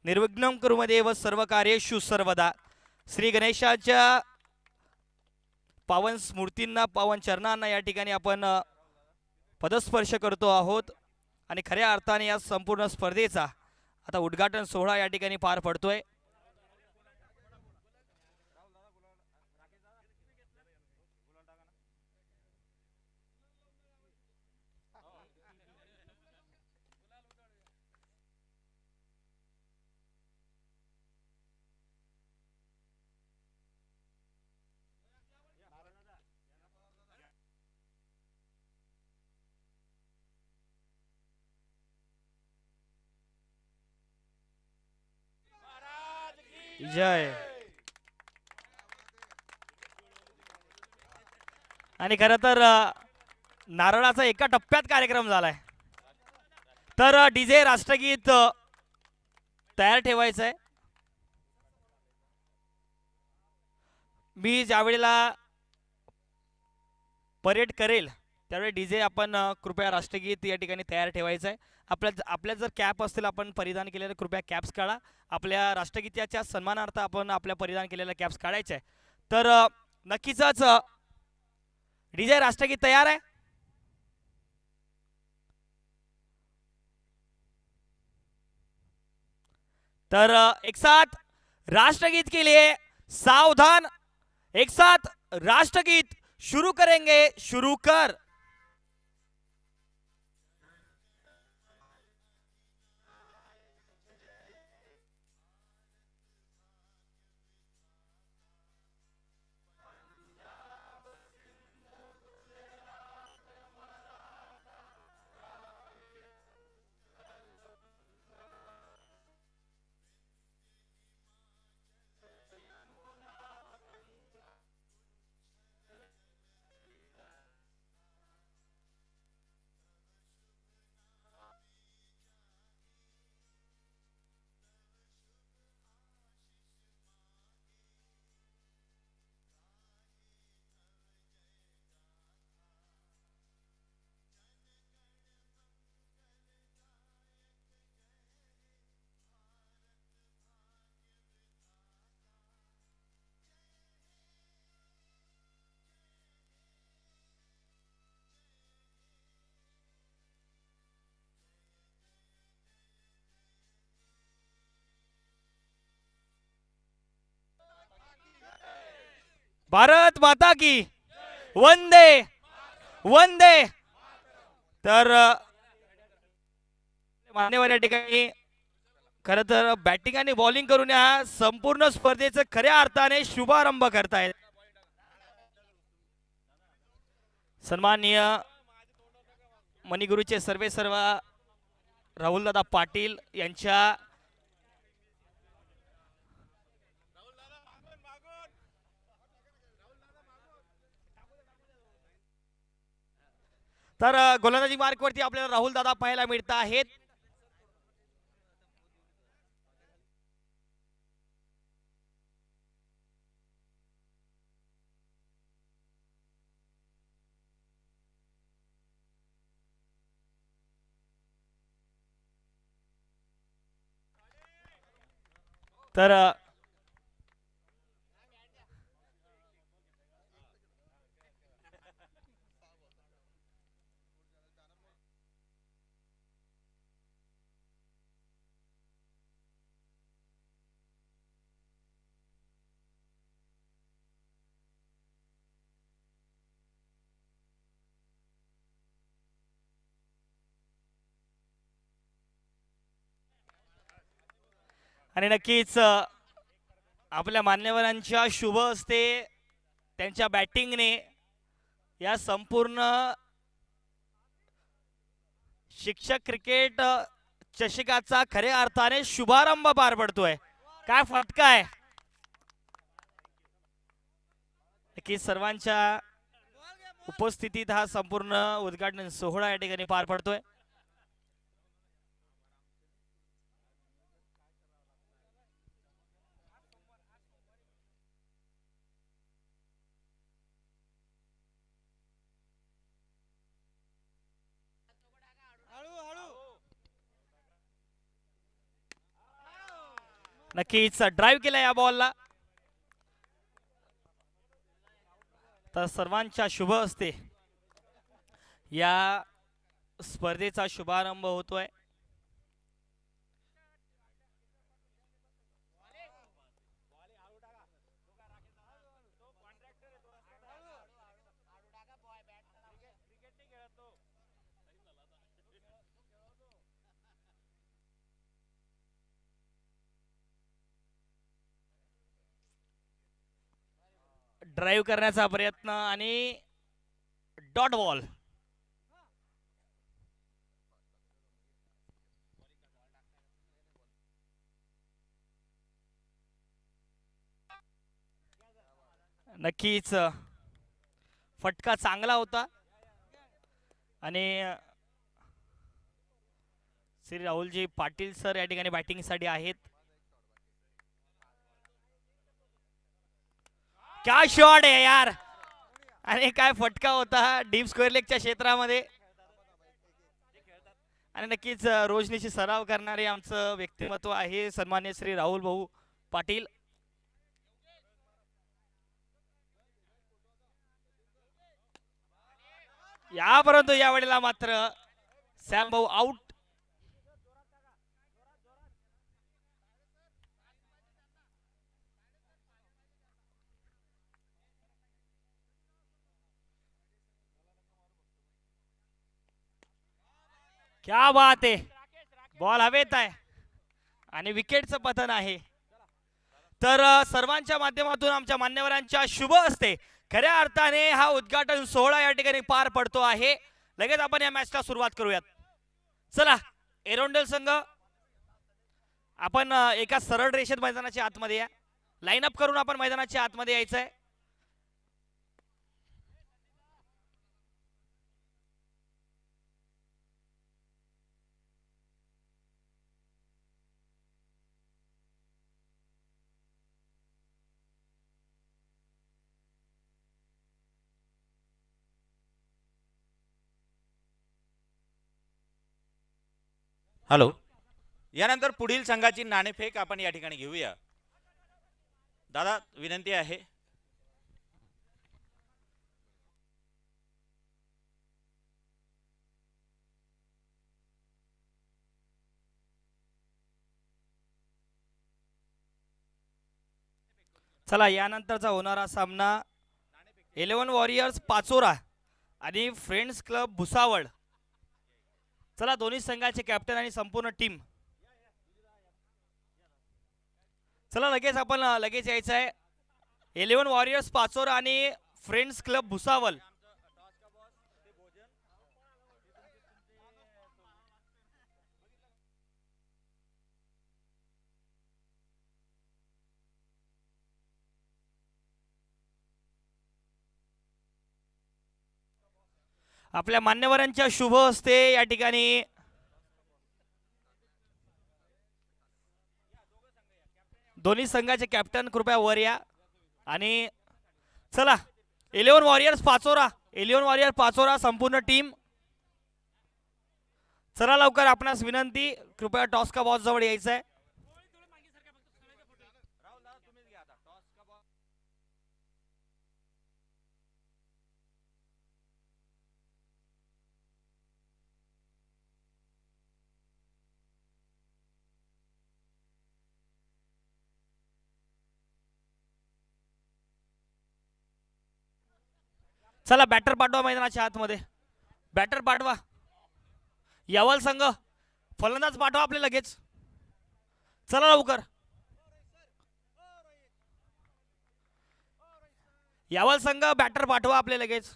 निर्विघ्नं कुरुदेव सर्व कार्येषु सर्वदा. श्री गणेशाच्या पावन स्मृतींना, पावन चरणांना या ठिकाणी आपण पदस्पर्श करतो आहोत आणि खऱ्या अर्थाने या संपूर्ण स्पर्धेचा आता उद्घाटन सोहळा या ठिकाणी पार पडतोय. जय. आणि खरं तर नारळाचा एका टप्प्यात कार्यक्रम झालाय, तर डीजे राष्ट्रगीत तयार ठेवायचं आहे. मी ज्या वेळेला परेड करेल त्यावेळी डीजे आपण कृपया राष्ट्रगीत या ठिकाणी तयार ठेवायचं आहे. आपल्या जर कॅप असतील आपण परिधान केलेले कृपया कॅप्स काढा. आपल्या राष्ट्रगीताच्या सन्मानार्थ आपण आपल्या परिधान केलेल्या कॅप्स काढायचे आहे. तर नक्कीच डीजे राष्ट्रगीत तयार आहे. तर एक साथ राष्ट्रगीत के लिए सावधान. एक साथ राष्ट्रगीत शुरू करेंगे. शुरू कर. भारत माता की वंदे वंदे. तर मान्यवर या ठिकाणी खर तर बॅटिंग आणि बॉलिंग करून या संपूर्ण स्पर्धेचं खऱ्या अर्थाने शुभारंभ करतायत. सन्माननीय मणिगुरूचे सर्वे सर्व राहुलदादा पाटील यांच्या तर गोलंदाजी मार्कवरती आपल्याला राहुल दादा पाहायला मिळत आहेत. तर आणि नक्कीच आपल्या मान्यवरांच्या शुभ हस्ते त्यांच्या बॅटिंगने या संपूर्ण शिक्षक क्रिकेट चषकाचा खऱ्या अर्थाने शुभारंभ पार पडतोय. काय फटका आहे. नक्कीच सर्वांच्या उपस्थितीत हा संपूर्ण उद्घाटन सोहळा या ठिकाणी पार पडतोय. नक्कीच ड्राईव्ह केला या बॉलला. तर सर्वांच्या शुभ हस्ते या स्पर्धेचा शुभारंभ होतोय. ड्राईव्ह करण्याचा प्रयत्न आणि डॉट बॉल. नक्कीच फटका चांगला होता आणि श्री राहुलजी पाटील सर या ठिकाणी बॅटिंग साठी आहेत. क्या शॉट है यार. आणि काय फटका होता डीप स्क्वेअर लेगच्या क्षेत्रामध्ये. आणि नक्कीच रोजनीशी सराव करणारे आमचं व्यक्तिमत्व आहे सन्मान्य श्री राहुल भाऊ पाटील. या परंतु या वेळेला मात्र सॅम भाऊ आउट. क्या बात आहे, बॉल हवेत आहे आणि विकेटचं पतन आहे. तर सर्वांच्या माध्यमातून आमच्या मान्यवरांच्या शुभ हस्ते खऱ्या अर्थाने हा उद्घाटन सोहळा या ठिकाणी पार पडतो आहे. लगेच आपण या मॅचला सुरुवात करूयात. चला एरोंडल संघ आपण एका सरळ रेषेत मैदानाच्या आतमध्ये या. लाईन अप करून आपण मैदानाच्या आतमध्ये यायचंय. हॅलो. यानंतर पुढील संघाची नाणेफेक आपण या ठिकाणी घेऊया. दादा विनंती आहे. चला यानंतरचा होणारा सामना 11 वॉरियर्स पाचोरा आणि फ्रेंड्स क्लब भुसावळ. चला दोन्ही संघाचे कॅप्टन आणि संपूर्ण टीम. चला लगेच यायचं आहे. 11 वॉरियर्स पाचोरा आणि फ्रेंड्स क्लब भुसावळ. आपल्या मान्यवरांच्या शुभ हस्ते या ठिकाणी दोन्ही संघाचे कॅप्टन कृपया वर या. आणि चला 11 वॉरियर्स पाचोरा संपूर्ण टीम. चला लवकर आपणास विनंती कृपया टॉस का बॉस जवळ यायचं आहे. चला बॅटर पाठवा मैदानाच्या आतमध्ये. बॅटर पाठवा. यावल संघ फलंदाज पाठवा आपले लगेच. चला लवकर. यावल संघ बॅटर पाठवा आपले लगेच.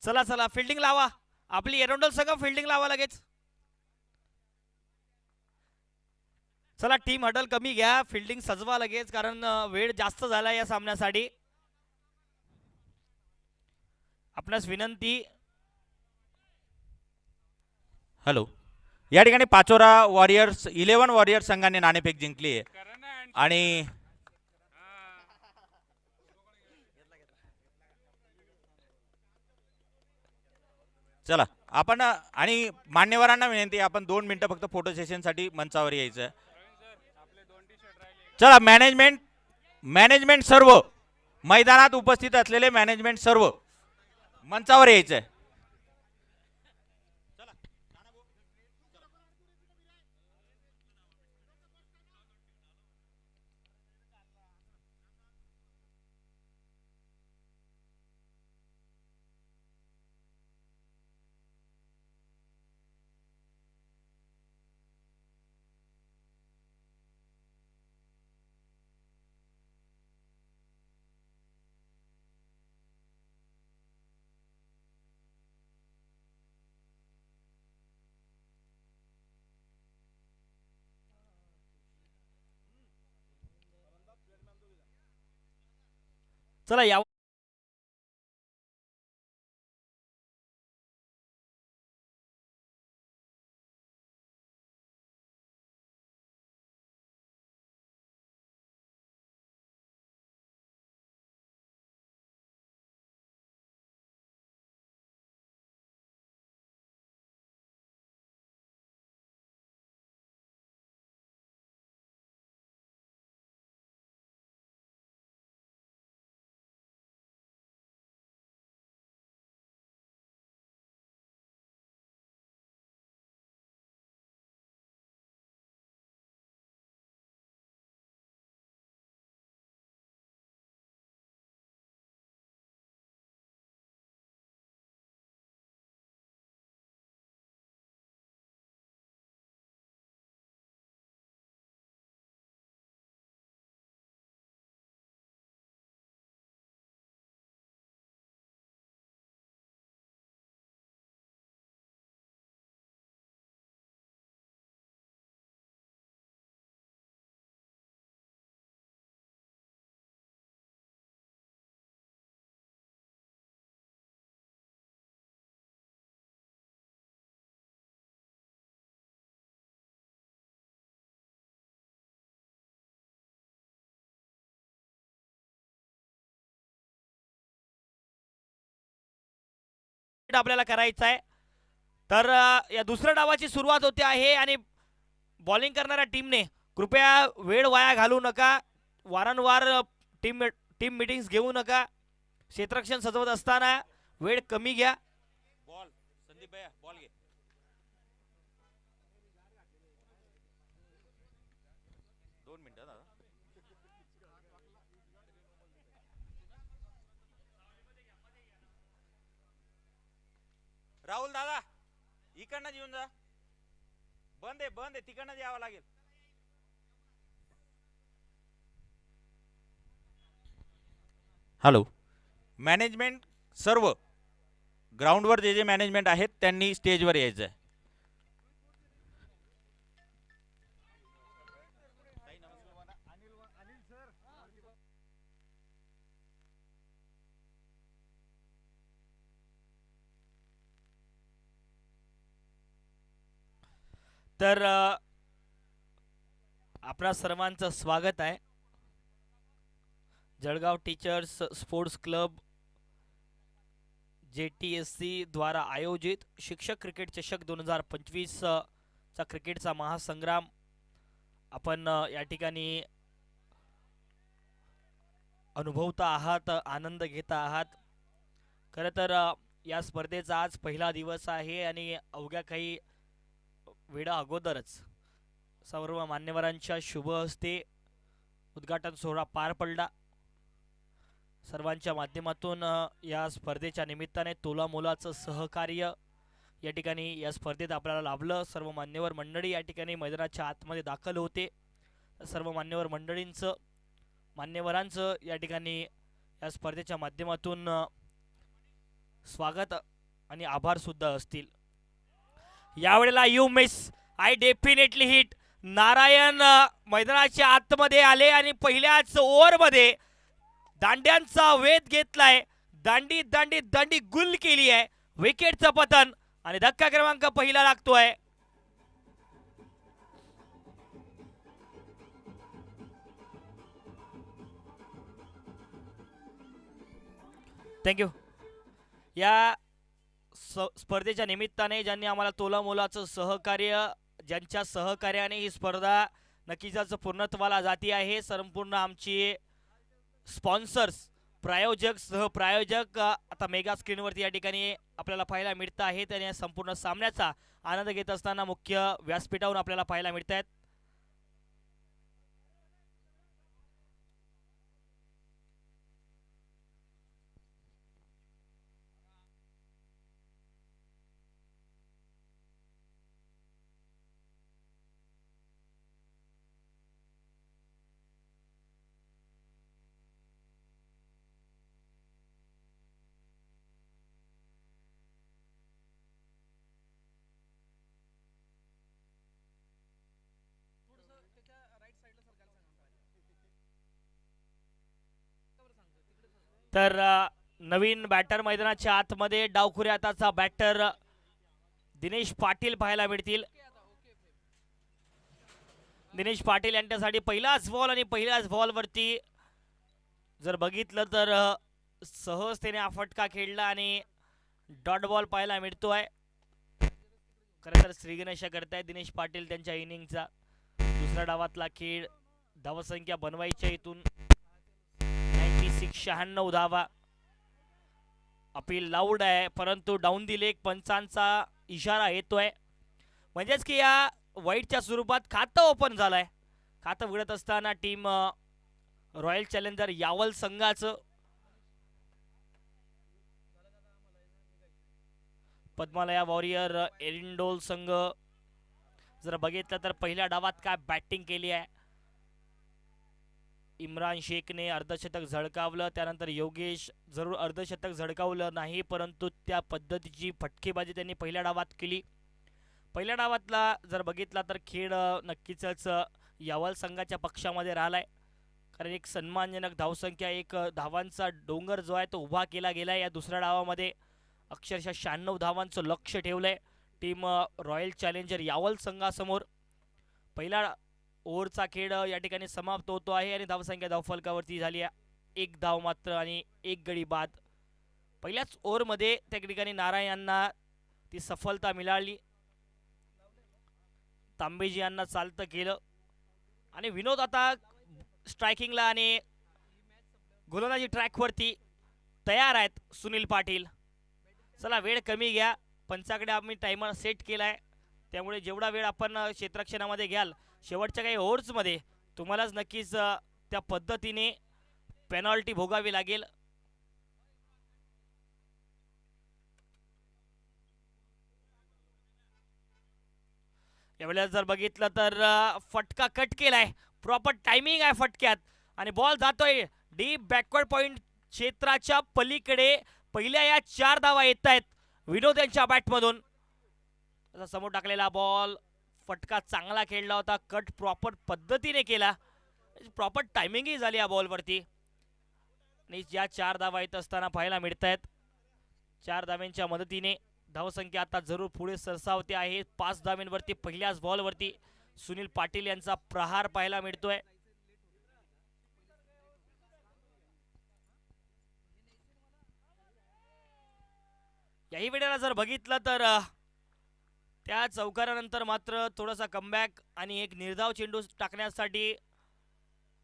चला फिल्डिंग लावा. आपली एरोंडल संघ फिल्डिंग लावा लगेच. चला टीम हडल कमी घ्या. फिल्डिंग सजवा लगेच कारण वेळ जास्त झाला या सामन्यासाठी. आपणास विनंती. हॅलो. या ठिकाणी पाचोरा वॉरियर्स 11 वॉरियर्स संघाने नाणेफेक जिंकली आहे. आणि चला आपण आणि मान्यवरांना विनंती आपण 2 मिनिटं फक्त फोटो सेशनसाठी मंचावर यायचं. चला मॅनेजमेंट सर्व मैदानात उपस्थित असलेले मॅनेजमेंट सर्व मंचावर यायचंय. चला या आपल्याला करायचा आहे. तर या दुसऱ्या डावाची सुरुवात होते आहे आणि बॉलिंग करणाऱ्या टीमने कृपया वेळ वाया घालू नका. वारंवार टीम टीम मीटिंग्स घेऊ नका. क्षेत्ररक्षण सजवत असताना वेळ कमी घ्या. बॉल संदीप भैया बॉल घे. दोन मिनिटं दादा. राहुल दादा इकडनं येऊन जा. बंद आहे तिकडनं यावं लागेल. हॅलो. मॅनेजमेंट सर्व ग्राउंडवर जे मॅनेजमेंट आहेत त्यांनी स्टेजवर यायचं आहे. तर आपणा सर्वांचं स्वागत आहे. Jalgaon teachers sports club JTSC द्वारा आयोजित शिक्षक क्रिकेट चषक 2025 चा क्रिकेटचा महासंग्राम आपण या ठिकाणी अनुभवता आहात, आनंद घेता आहात. खरं तर या स्पर्धेचा आज पहिला दिवस आहे आणि अवघ्या काही वेळा अगोदरच सर्व मान्यवरांच्या शुभ हस्ते उद्घाटन सोहळा पार पडला. सर्वांच्या माध्यमातून या स्पर्धेच्या निमित्ताने तोलामोलाचं सहकार्य या ठिकाणी या स्पर्धेत आपल्याला लाभलं. सर्व मान्यवर मंडळी या ठिकाणी मैदानाच्या आतमध्ये दाखल होते. सर्व मान्यवरांचं या ठिकाणी या स्पर्धेच्या माध्यमातून स्वागत आणि आभार सुद्धा असतील. यावेळेला you miss I definitely hit Narayan मैदानाच्या आतमध्ये आले आणि पहिल्याच ओव्हरमध्ये दांड्यांचा वेध घेतलाय. दांडी दांडी दांडी गुल केली आहे. विकेटचं पतन आणि धक्का क्रमांक पहिला लागतोय. थँक्यू. या स्पर्धेच्या निमित्ताने ज्यांनी आम्हाला तोलामोलाचं सहकार्य, ज्यांच्या सहकार्याने ही स्पर्धा नक्कीच पूर्णत्वाला जाती आहे, संपूर्ण आमची स्पॉन्सर्स, प्रायोजक, सहप्रायोजक आता मेगा स्क्रीनवरती या ठिकाणी आपल्याला पाहायला मिळत आहेत आणि या संपूर्ण सामन्याचा आनंद घेत असताना मुख्य व्यासपीठावरून आपल्याला पाहायला मिळत आहेत. तर नवीन बॅटर मैदानाच्या आतमध्ये डावखुऱ्या हाताचा बॅटर दिनेश पाटील पाहायला मिळतील. दिनेश पाटील यांच्यासाठी पहिलाच बॉल आणि पहिल्याच बॉलवरती जर बघितलं तर सहजतेने हा फटका खेळला आणि डॉट बॉल पाहायला मिळतोय. खरं तर श्रीगणेशा करतायत दिनेश पाटील त्यांच्या इनिंगचा. दुसऱ्या डावातला खेळ, धावसंख्या बनवायच्या इथून 96 धावा. अपील लाऊड आहे परंतु डाऊन दी लेग पंचांचा इशारा येतोय. म्हणजेच की या वाईटच्या स्वरूपात खातं ओपन झालंय. खातं उघडत असताना टीम रॉयल चॅलेंजर यावल संघाचं पद्मालया वॉरियर एरिंडोल संघ जर बघितलं तर पहिल्या डावात काय बॅटिंग केली आहे. इम्रान शेखने अर्धशतक झळकावलं, त्यानंतर योगेश जरूर अर्धशतक झळकावलं नाही परंतु त्या पद्धतीची फटकेबाजी त्यांनी पहिल्या डावात केली. पहिल्या डावातला जर बघितला तर खेळ नक्कीच यावल संघाच्या पक्षामध्ये राहिलाय. कारण एक सन्मानजनक धावसंख्या, एक धावांचा डोंगर जो आहे तो उभा केला गेलाय. या दुसऱ्या डावामध्ये अक्षरशः 96 धावांचं लक्ष ठेवलंय टीम रॉयल चॅलेंजर यावल संघासमोर. पहिला ओव्हरचा खेळ या ठिकाणी समाप्त होतो आहे आणि धावसंख्या धावफलकावरती झाली आहे. एक धाव मात्र आणि एक गडी बाद. पहिल्याच ओव्हरमध्ये त्या ठिकाणी नारायण यांना ती सफलता मिळाली. तांबेजी यांना चालतं केलं आणि विनोद आता स्ट्रायकिंगला आणि गोलंदाजी ट्रॅकवरती तयार आहेत. सुनील पाटील, चला वेळ कमी घ्या, पंचाकडे आम्ही टायमर सेट केलाय, त्यामुळे जेवढा वेळ आपण क्षेत्ररक्षणामध्ये घ्याल शेवटच्या काही ओव्हर्समध्ये तुम्हालाच नक्कीच त्या पद्धतीने पेनॉल्टी भोगावी लागेल. यावेळेला जर बघितलं तर फटका कट केलाय, प्रॉपर टायमिंग आहे फटक्यात आणि बॉल जातोय डीप बॅकवर्ड पॉइंट क्षेत्राच्या पलीकडे. पहिल्या या 4 धावा येत आहेत विनोद यांच्या बॅटमधून. समोर टाकलेला बॉल, फटका चांगला खेळला होता, कट प्रॉपर पद्धतीने केला, प्रॉपर टायमिंगही झाली या बॉलवरती आणि ज्या 4 धावा येत असताना पाहायला मिळत आहेत. 4 धाव्यांच्या मदतीने धावसंख्या आता जरूर पुढे सरसावते आहे. 5 धाव्यांवरती पहिल्याच बॉलवरती सुनील पाटील यांचा प्रहार पाहायला मिळतोय. याही वेळेला जर बघितलं तर त्या चौकारानंतर मात्र थोडासा कमबॅक आणि एक निर्धाव चेंडू टाकण्यासाठी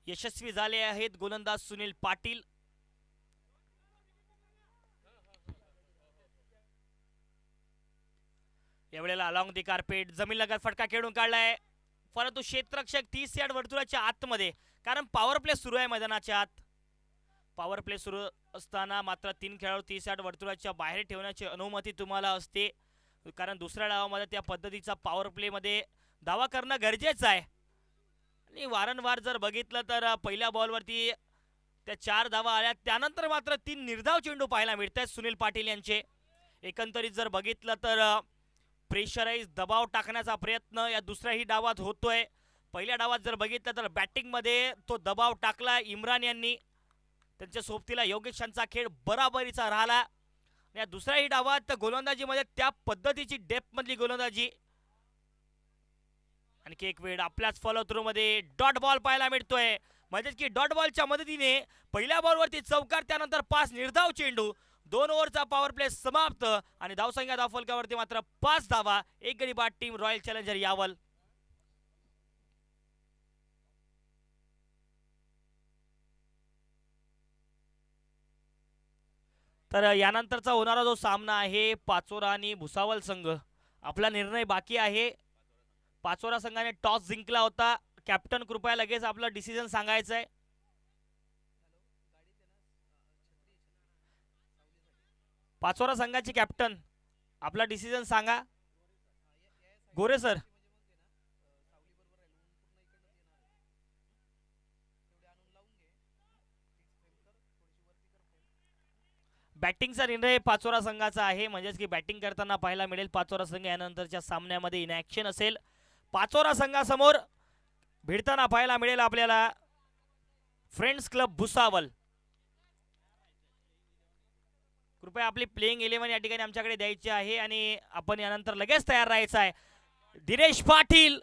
यशस्वी झाले आहेत गोलंदाज सुनील पाटील. यावेळेला अलॉंग दी कार्पेट जमीनलगत फटका खेळून काढलाय, परंतु क्षेत्ररक्षक 30 यार्ड वर्तुळाच्या आतमध्ये, कारण पॉवर प्ले सुरू आहे मैदानाच्या आत. पॉवर प्ले सुरू असताना मात्र 3 खेळाडू 30 यार्ड वर्तुळाच्या बाहेर ठेवण्याची अनुमती तुम्हाला असते, कारण दुसऱ्या डावामध्ये त्या पद्धतीचा पॉवर प्ले मध्ये दावा करणं गरजेचं आहे. आणि वारंवार जर बघितलं तर पहिल्या बॉलवरती त्या 4 धावा आल्या, त्यानंतर मात्र 3 निर्धाव चेंडू पाहायला मिळत आहेत सुनील पाटील यांचे. एकंदरीत जर बघितलं तर प्रेशराईज दबाव टाकण्याचा प्रयत्न या दुसऱ्याही डावात होतोय. पहिल्या डावात जर बघितलं तर बॅटिंगमध्ये तो दबाव टाकला इम्रान यांनी, त्यांच्या सोबतीला योगेश यांचा खेळ बराबरीचा राहिला. या दुसऱ्याही डावात गोलंदाजीमध्ये त्या पद्धतीची डेप्थ मधली गोलंदाजी. आणखी एक वेळ आपल्याच फॉलो थ्रू मध्ये डॉट बॉल पाहायला मिळतोय, म्हणजेच की डॉट बॉलच्या मदतीने पहिल्या बॉलवरती चौकार, त्यानंतर 5 निर्धाव चेंडू, 2 ओव्हरचा पॉवर प्ले समाप्त आणि धावसंख्या धावफलकावरती मात्र 5 धावा. एक गडी बाद टीम रॉयल चॅलेंजर यावल. तर यानंतरचा होणारा जो सामना आहे पाचोरा आणि भुसावल संघ, आपला निर्णय बाकी आहे. पाचोरा संघाने टॉस जिंकला होता. कॅप्टन कृपया लगेच आपला डिसिजन सांगायचं आहे. पाचोरा संघाचे कॅप्टन आपला डिसिजन सांगा. गोरे सर. बॅटिंगचा निर्णय पाचोरा संघाचा आहे, म्हणजेच की बॅटिंग करताना पाहायला मिळेल पाचोरा संघ यानंतरच्या सामन्यामध्ये इन ॲक्शन असेल. पाचोरा संघासमोर भिडताना पाहायला मिळेल आपल्याला फ्रेंड्स क्लब भुसावल. कृपया आपली प्लेइंग 11 या ठिकाणी आमच्याकडे द्यायची आहे आणि आपण यानंतर लगेच तयार राहायचं आहे. दिनेश पाटील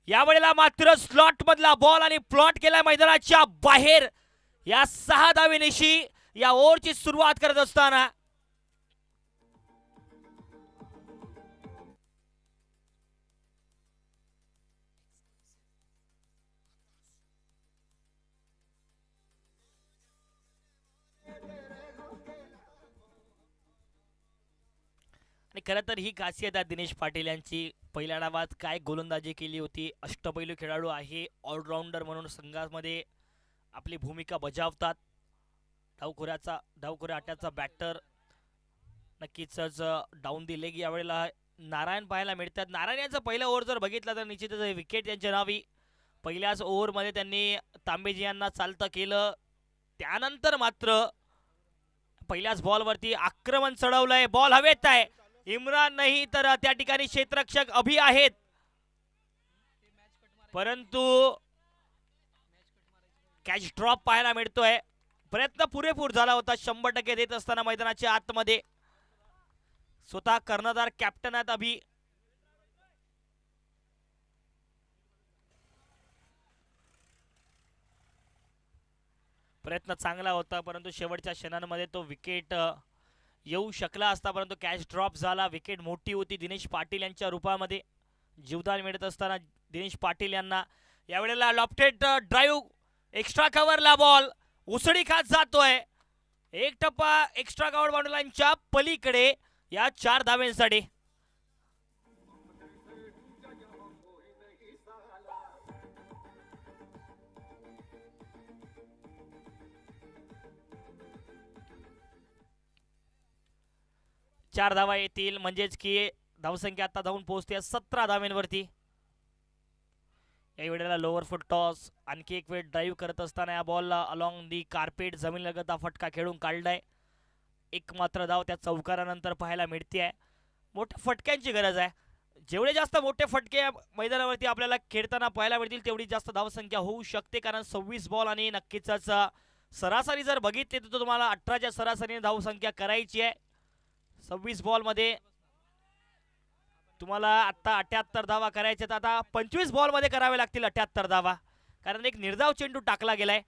यावेळेला मात्र स्लॉट मधला बॉल आणि प्लॉट केला मैदानाच्या बाहेर. या 6 धावेनिशी या ओव्हरची सुरुवात करत असताना आणि खरं तर ही खासियत आहे दिनेश पाटील यांची. पहिल्या डावात काय गोलंदाजी केली होती. अष्टपैलू खेळाडू आहे, ऑलराऊंडर म्हणून संघामध्ये आपली भूमिका बजावतात. डावखोऱ्या आट्याचा बॅटर, नक्कीच डाऊन दी लेग यावेळेला नारायण पाहायला मिळतात. नारायण यांचं पहिलं ओव्हर जर बघितलं तर निश्चितच विकेट त्यांच्या नावी. पहिल्याच ओव्हरमध्ये त्यांनी तांबेजी यांना चालतं केलं, त्यानंतर मात्र पहिल्याच बॉलवरती आक्रमण चढवलंय. बॉल हवेत आहे, इम्रान नाही तर त्या ठिकाणी क्षेत्ररक्षक अभि आहेत, परंतु कॅच ड्रॉप पाहायला मिळतोय. प्रयत्न पुरेपूर झाला होता, 100% देत असताना मैदानाच्या आतमध्ये स्वतः कर्णधार कॅप्टन आहेत अभि. प्रयत्न चांगला होता, परंतु शेवटच्या क्षणांमध्ये तो विकेट येऊ शकला असता, परंतु कॅच ड्रॉप झाला. विकेट मोठी होती दिनेश पाटील यांच्या रूपामध्ये. जीवदान मिळत असताना दिनेश पाटील यांना यावेळेला लॉफ्टेड ड्राईव्ह, एक्स्ट्रा कव्हरला बॉल उसळी खात जातोय. एक टप्पा एक्स्ट्रा कव्हर बाउंड्रीलाईनच्या पलीकडे या 4 धाव्यांसाठी. चार धावा येतील म्हणजेच की धावसंख्या आता जाऊन पोहोचते 17 धाव्यांवरती. या वेळेला लोअर फुट टॉस, आणखी एक वेळ ड्राईव्ह करत असताना या बॉलला अलॉंग दी कार्पेट जमीनलगत फटका खेळून काढलाय. एक मात्र धाव त्या चौकारानंतर पाहायला मिळते आहे. मोठ्या फटक्यांची गरज आहे. जेवढे जास्त मोठे फटके मैदानावरती आपल्याला खेळताना पाहायला मिळतील तेवढी जास्त धावसंख्या होऊ शकते, कारण 26 बॉल आणि नक्कीच सरासरी जर बघितली तर तुम्हाला 18च्या सरासरीने धावसंख्या करायची आहे. 26 बॉलमध्ये तुम्हाला आता 78 धावा करायच्यात. आता 25 बॉलमध्ये करावे लागतील 78 धावा, कारण एक निर्धाव चेंडू टाकला गेलाय.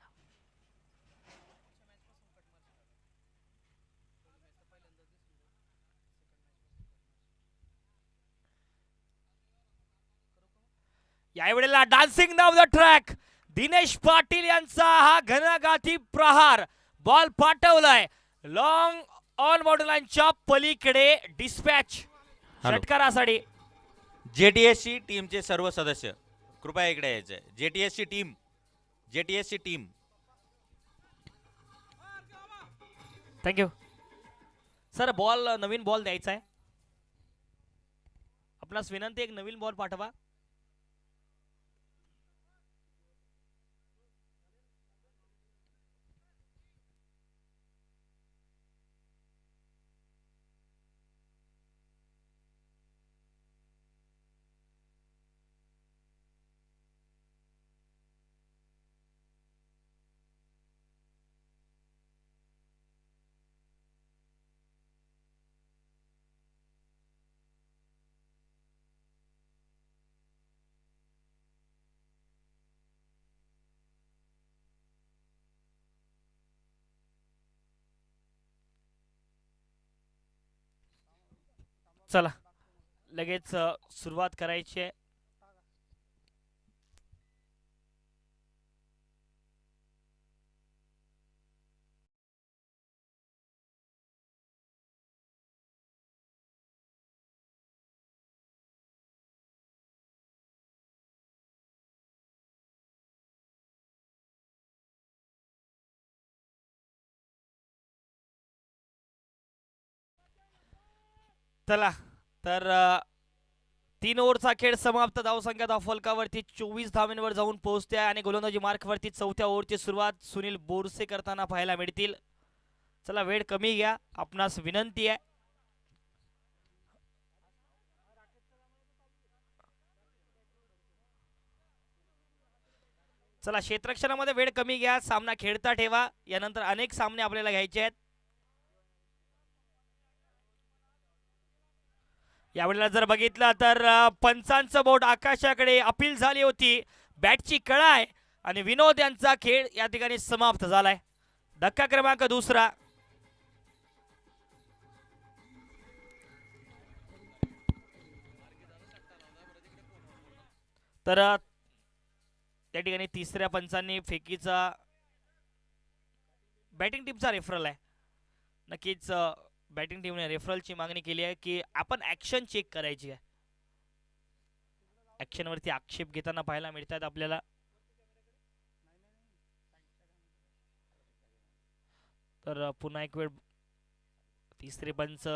यावेळेला dancing down the track Dinesh Patil यांचा हा घनघाती प्रहार. बॉल पाठवलाय लॉंग ऑन बाउंड्रीलाईनच्या पलीकडे डिस्पॅच षटकारासाठी. जेटीएससी टीमचे सर्व सदस्य कृपया इकडे यायचे. जेटीएससी टीम थँक्यू सर. बॉल नवीन बॉल द्यायचा आहे. आपणास विनंती, एक नवीन बॉल पाठवा. चला लगेच सुरुवात करायची आहे. चला तर 3 ओव्हरचा खेळ समाप्त. धावसंख्या धावफलकावरती 24 धावांवर जाऊन पोहोचते आहे आणि गोलंदाजी मार्कवरती 4थ्या ओव्हरची सुरुवात सुनील बोरसे करताना पाहायला मिळतील. चला वेळ कमी घ्या, आपणास विनंती आहे. चला क्षेत्ररक्षणामध्ये वेळ कमी घ्या, सामना खेळता ठेवा. यानंतर अनेक सामने आपल्याला घ्यायचे आहेत. यावेळेला जर बघितलं तर पंचांचं बोट आकाशाकडे अपील झाली होती. बॅटची कळा आहे आणि विनोद यांचा खेळ या ठिकाणी समाप्त झालाय. धक्का क्रमांक 2. तर या ठिकाणी 3ऱ्या पंचांनी फेकीचा बॅटिंग टीमचा रेफरल आहे. नक्कीच बॅटिंग टीमने रेफरलची मागणी केली आहे की आपण ऍक्शन चेक करायची आहे. ऍक्शन वरती आक्षेप घेताना पाहायला मिळतात आपल्याला. तर पुन्हा एक वेळ 3रे पंच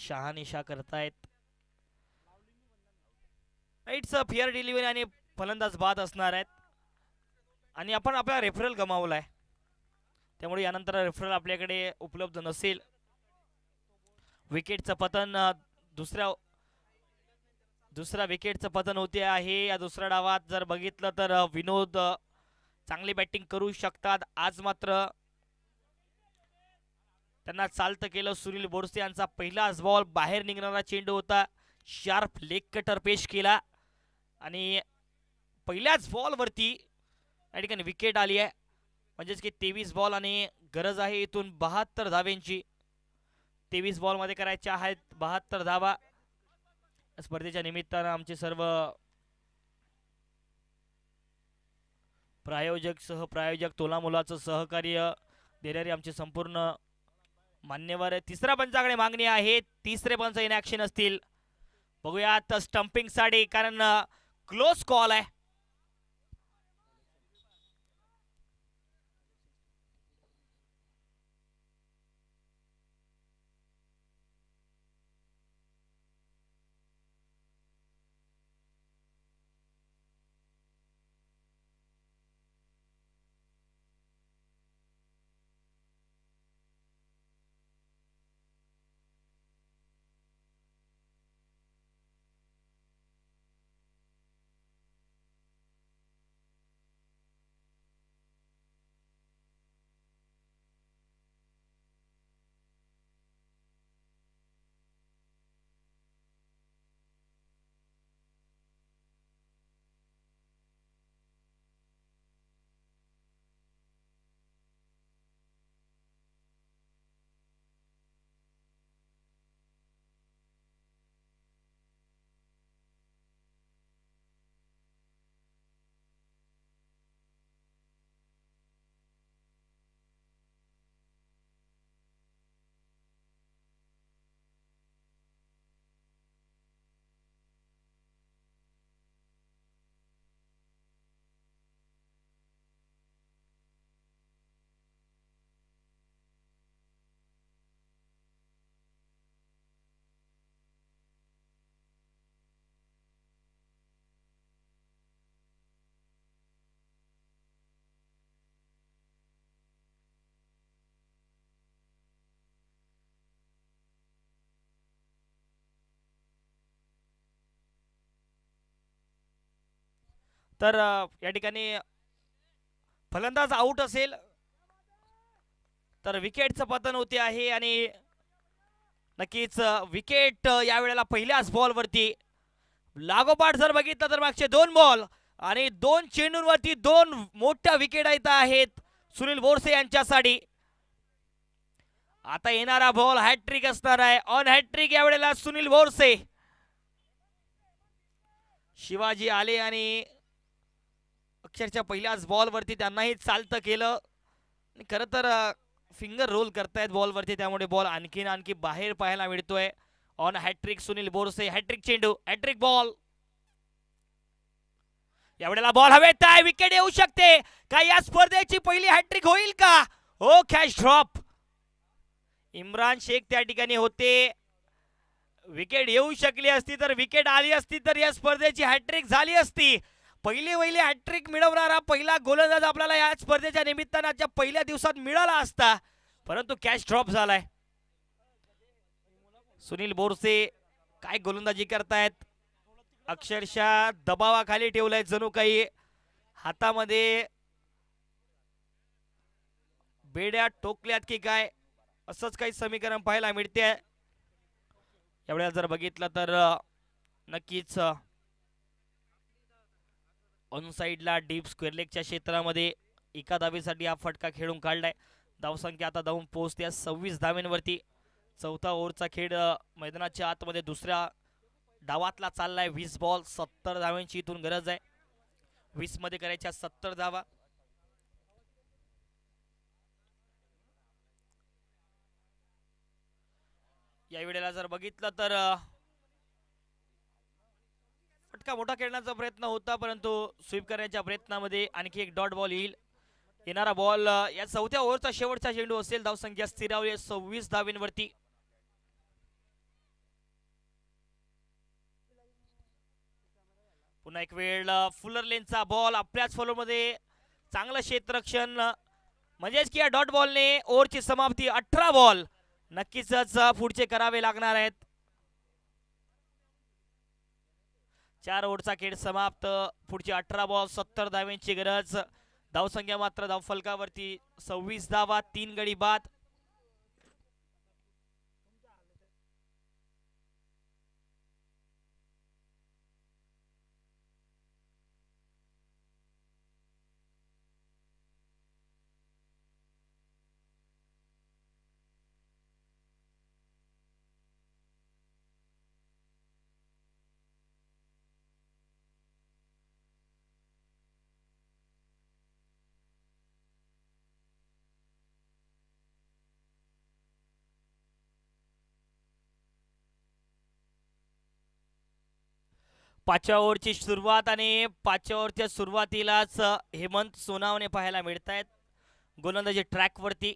शहानिशा करतायत. इट्स अ फेअर डिलिव्हरी आणि फलंदाज बाद असणार आहेत आणि आपण आपला रेफरल गमावलाय, त्यामुळे यानंतर रेफरल आपल्याकडे उपलब्ध नसेल. विकेटचं पतन दुसऱ्या विकेटचं पतन होते आहे या दुसऱ्या डावात. जर बघितलं तर विनोद चांगली बॅटिंग करू शकतात. आज मात्र त्यांना चालतं केलं. सुनील बोरसे यांचा पहिलाच बॉल बाहेर निघणारा चेंडू होता. शार्प लेग कटर पेश केला आणि पहिल्याच बॉलवरती या ठिकाणी विकेट आली आहे. म्हणजेच की 23 बॉल आणि गरज आहे इथून 72 धाव्यांची. 23 बॉल मध्ये करायच्या आहेत 72 धावा. स्पर्धेच्या निमित्तानं आमचे सर्व प्रायोजक सहप्रायोजक तोलामोलाचं सहकार्य देणारे आमचे संपूर्ण मान्यवर आहे. तिसऱ्या पंचाकडे मागणी आहे. तिसरे पंच इन ऍक्शन असतील. बघूयात स्टंपिंग साठी, कारण क्लोज कॉल आहे. तर या ठिकाणी फलंदाज आउट असेल तर विकेटचं पतन होते आहे आणि नक्कीच विकेट या वेळेला पहिल्याच बॉलवरती. लागोपाठ जर बघितलं तर मागचे 2 बॉल आणि 2 चेंडूंवरती 2 मोठ्या विकेट येत आहेत सुनील बोरसे यांच्यासाठी. आता येणारा बॉल हॅट्रिक असणार आहे. ऑन हॅट्रिक या वेळेला सुनील बोरसे. शिवाजी आले आणि अक्षरशः पहिल्याच बॉलवरती त्यांनाही चालतं केलं. खरं तर फिंगर रोल करतायत बॉलवरती, त्यामुळे बॉल आणखी बाहेर पाहायला मिळतोय. On hattrick Sunil Borse. Hattrick चेंडू, हॅट्रिक बॉल. यावेळेला बॉल हवेत आहे. विकेट येऊ शकते का? या स्पर्धेची पहिली हॅट्रिक होईल का? हो, कॅच ड्रॉप. इम्रान शेख त्या ठिकाणी होते. विकेट येऊ शकली असती तर, विकेट आली असती तर या स्पर्धेची हॅट्रिक झाली असती. पहिली हॅट्रिक मिळवणारा पहिला गोलंदाज आपल्याला या स्पर्धेच्या निमित्तानं आजच्या पहिल्या दिवसात मिळाला असता, परंतु कॅच ड्रॉप झालाय. सुनील बोरसे काय गोलंदाजी करतायत. अक्षरशः दबावाखाली ठेवलाय, जणू काही हातामध्ये बेड्या टोकल्यात की काय, असंच काही समीकरण पाहायला मिळते. एवढ्या जर बघितलं तर नक्कीच ऑन साइडला डीप स्क्वेअर लेगच्या क्षेत्रामध्ये एका धावेसाठी हा फटका खेळून काढलाय. धावसंख्या आता धावून पोहोचते 26 धावेंवरती. चौथा ओव्हरचा खेळ मैदानाच्या आतमध्ये दुसऱ्या डावातला चाललाय. 20 बॉल 70 धावांची इथून गरज आहे. 20 मध्ये करायच्या 70 धावा. या वेळेला जर बघितलं तर फटका मोठा खेळण्याचा प्रयत्न होता, परंतु स्वीप करण्याच्या प्रयत्नामध्ये आणखी एक डॉट बॉल येईल. येणारा बॉल या चौथ्या ओव्हरचा शेवटचा चेंडू असेल. धावसंख्या स्थिरावली 26 धावेंवरती. पुन्हा एक वेळ फुलर लेनचा बॉल आपल्याच फॉलोमध्ये. चांगलं क्षेत्ररक्षण, म्हणजेच की या डॉट बॉलने ओव्हरची समाप्ती. 18 बॉल नक्कीच पुढचे करावे लागणार आहेत. 4 ओव्हरचा खेळ समाप्त. पुढचे 18 बॉल 70 धावांची गरज. धावसंख्या मात्र धावफलकावरती 26 धावा, 3 गडी बाद. पाचव्या ओव्हरची सुरुवात आणि पाचव्या ओव्हरच्या सुरुवातीलाच हेमंत सोनावणे पाहायला मिळत आहेत गोलंदाजी ट्रॅकवरती.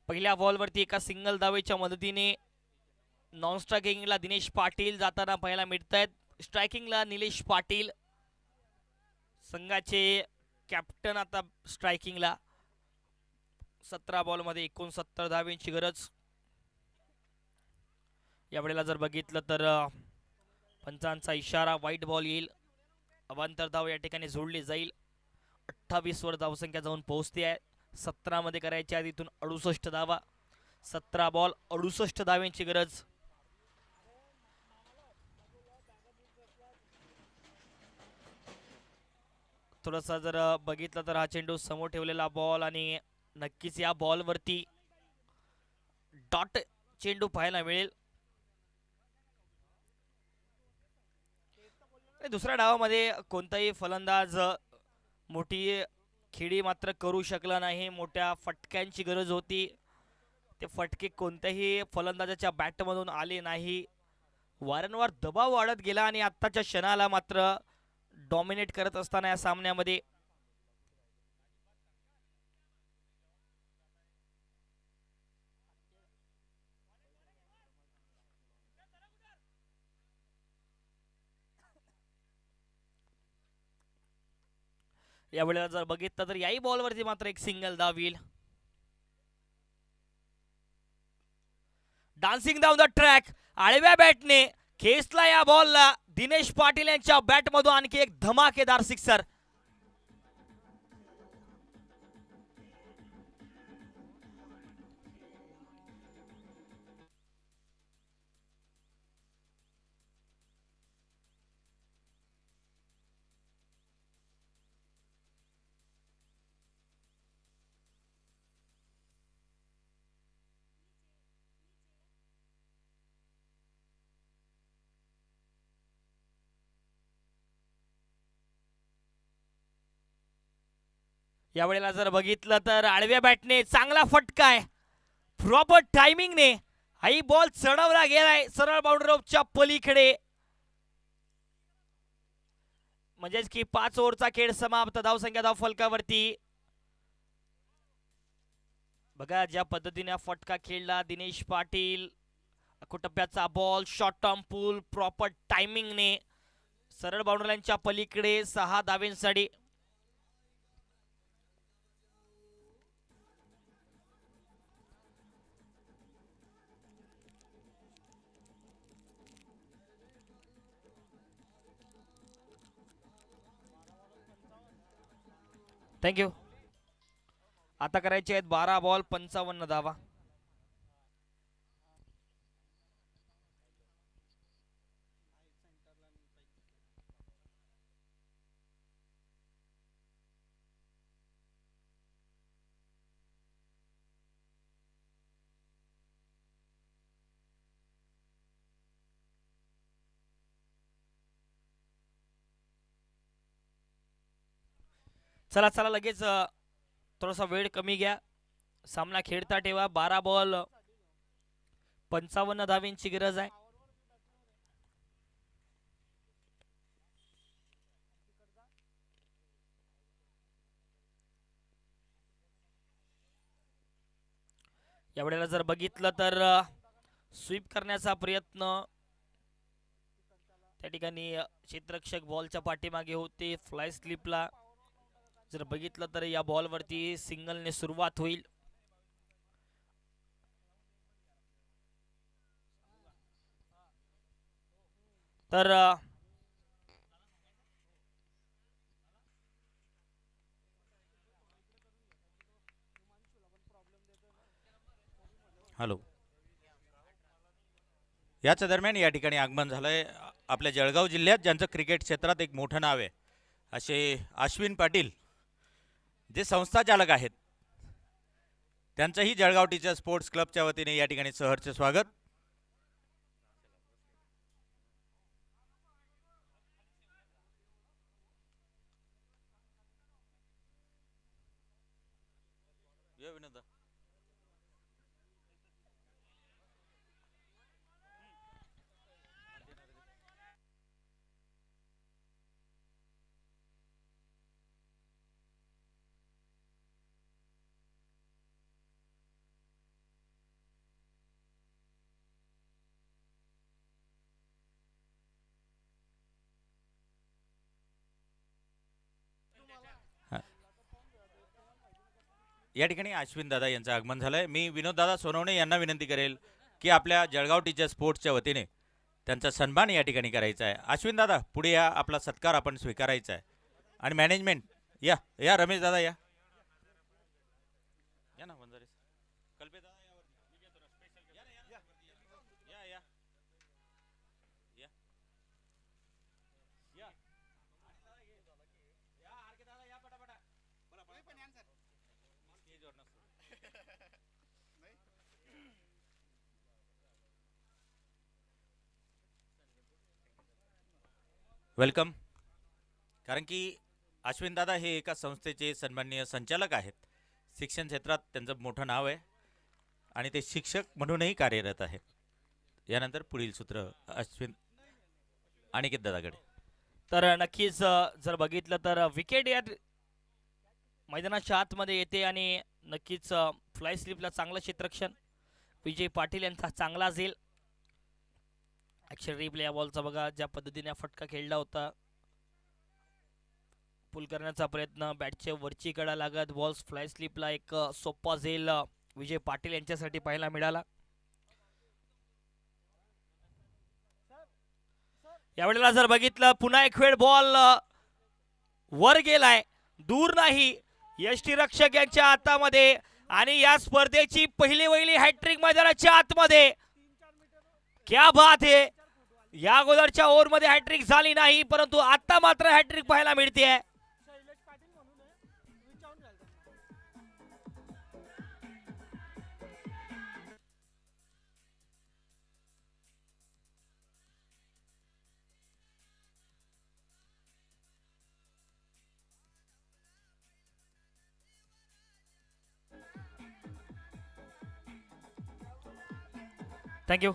पहिल्या बॉलवरती एका सिंगल धावेच्या मदतीने नॉन स्ट्रायकिंगला दिनेश पाटील जाताना पाहायला मिळत आहेत. स्ट्रायकिंगला निलेश पाटील संघाचे कॅप्टन आता स्ट्रायकिंगला. 17 बॉलमध्ये 69 धावेंची गरज. यावेळेला जर बघितलं तर पंचांचा इशारा, व्हाईट बॉल येईल. अवांतर धाव या ठिकाणी जोडली जाईल. 28 वर धावसंख्या जाऊन पोहोचते आहे. 17 मध्ये करायच्या आधी इथून 68 धावा. 17 बॉल 68 धावेंची गरज. थोडासा जर बघितलं तर हा चेंडू समोर ठेवलेला बॉल आणि नक्कीच या बॉलवरती डॉट चेंडू पाहायला मिळेल. दुसऱ्या डावामध्ये कोणताही फलंदाज मोठी खेळी मात्र करू शकला नाही. मोठ्या फटक्यांची गरज होती. ते फटके कोणत्याही फलंदाजाच्या बॅटमधून आले नाही. वारंवार दबाव वाढत गेला आणि आत्ताच्या क्षणाला मात्र डॉमिनेट करत असताना या सामन्यामध्ये यावेळेला जर बघितलं तर याही बॉलवरती मात्र एक सिंगल धाव येईल. डान्सिंग डाऊन द ट्रॅक आळव्या बॅटने खेचला या बॉलला. दिनेश पाटील यांच्या बॅटमधून आणखी एक धमाकेदार सिक्सर. यावेळेला जर बघितलं तर आडव्या बॅटने चांगला फटका आहे. प्रॉपर टायमिंगने हाही बॉल चढवला गेलाय सरळ बाउंड्री रोपच्या पलीकडे. म्हणजेच की 5 ओव्हरचा खेळ समाप्त. धावसंख्या धाव फलकावरती. बघा ज्या पद्धतीने फटका खेळला दिनेश पाटील. कुटप्प्याचा ball short term pull proper टायमिंगने सरळ बाउंड्री लाईनच्या पलीकडे 6 धावेंसाठी. थँक्यू. आता करायचे आहेत 12 बॉल 55 धावा. चला चला लगेच थोडासा वेळ कमी घ्या. सामना खेळता ठेवा. 12 बॉल 55 धावेंची गरज आहे. यावेळेला जर बघितलं तर स्वीप करण्याचा प्रयत्न त्या ठिकाणी क्षेत्ररक्षक बॉलच्या पाठीमागे होते. फ्लाय स्लिपला जर बघितलं तर या बॉलवरती सिंगलने सुरुवात होईल. तर हॅलो. याच दरम्यान या ठिकाणी आगमन झालंय आपल्या जळगाव जिल्ह्यात ज्यांचं क्रिकेट क्षेत्रात एक मोठं नाव आहे असे अश्विन पाटील जे संस्था चालक आहेत. त्यांचंही जळगाव टीचर स्पोर्ट्स क्लबच्या वतीने या ठिकाणी सहर्ष स्वागत. या ठिकाणी अश्विन दादा यांचं आगमन झालंय. मी विनोद दादा सोनवणे यांना विनंती करेल की आपल्या जळगाव टीचर स्पोर्ट्सच्या वतीने त्यांचा सन्मान या ठिकाणी करायचा आहे. अश्विन दादा पुढे या, आपला सत्कार आपण स्वीकारायचा आहे. आणि मॅनेजमेंट या या रमेश दादा या या ना वंजारे कल्पे दादा या या या या या वेलकम. कारण की अश्विनदादा हे एका संस्थेचे सन्माननीय संचालक आहेत. शिक्षण क्षेत्रात त्यांचं मोठं नाव आहे आणि ते शिक्षक म्हणूनही कार्यरत आहेत. यानंतर पुढील सूत्र अश्विन अनिकेत दादाकडे. तर नक्कीच जर बघितलं तर विकेट या मैदानाच्या आतमध्ये येते आणि नक्कीच फ्लाय स्लिपला चांगलं क्षेत्ररक्षण विजय पाटील यांचा चांगला झेल. ॲक्शन रिप्ले या बॉलचा बघा ज्या पद्धतीने फटका खेळला होता. पुल करण्याचा प्रयत्न बॅटच्या वरची कडा लागत बॉल्स फ्लाय स्लिपला एक सोपा झेल विजय पाटील यांच्यासाठी पाहायला मिळाला. यावेळेला जर बघितलं पुन्हा एक वेळ बॉल वर गेलाय, दूर नाही. यष्टीरक्षक यांच्या हातामध्ये आणि या स्पर्धेची पहिली हॅट्रिक मैदानाच्या आतमध्ये. क्या बात आहे. या अगोदरच्या ओव्हरमध्ये हॅट्रिक झाली नाही परंतु आता मात्र हॅट्रिक पाहायला मिळते. थँक्यू.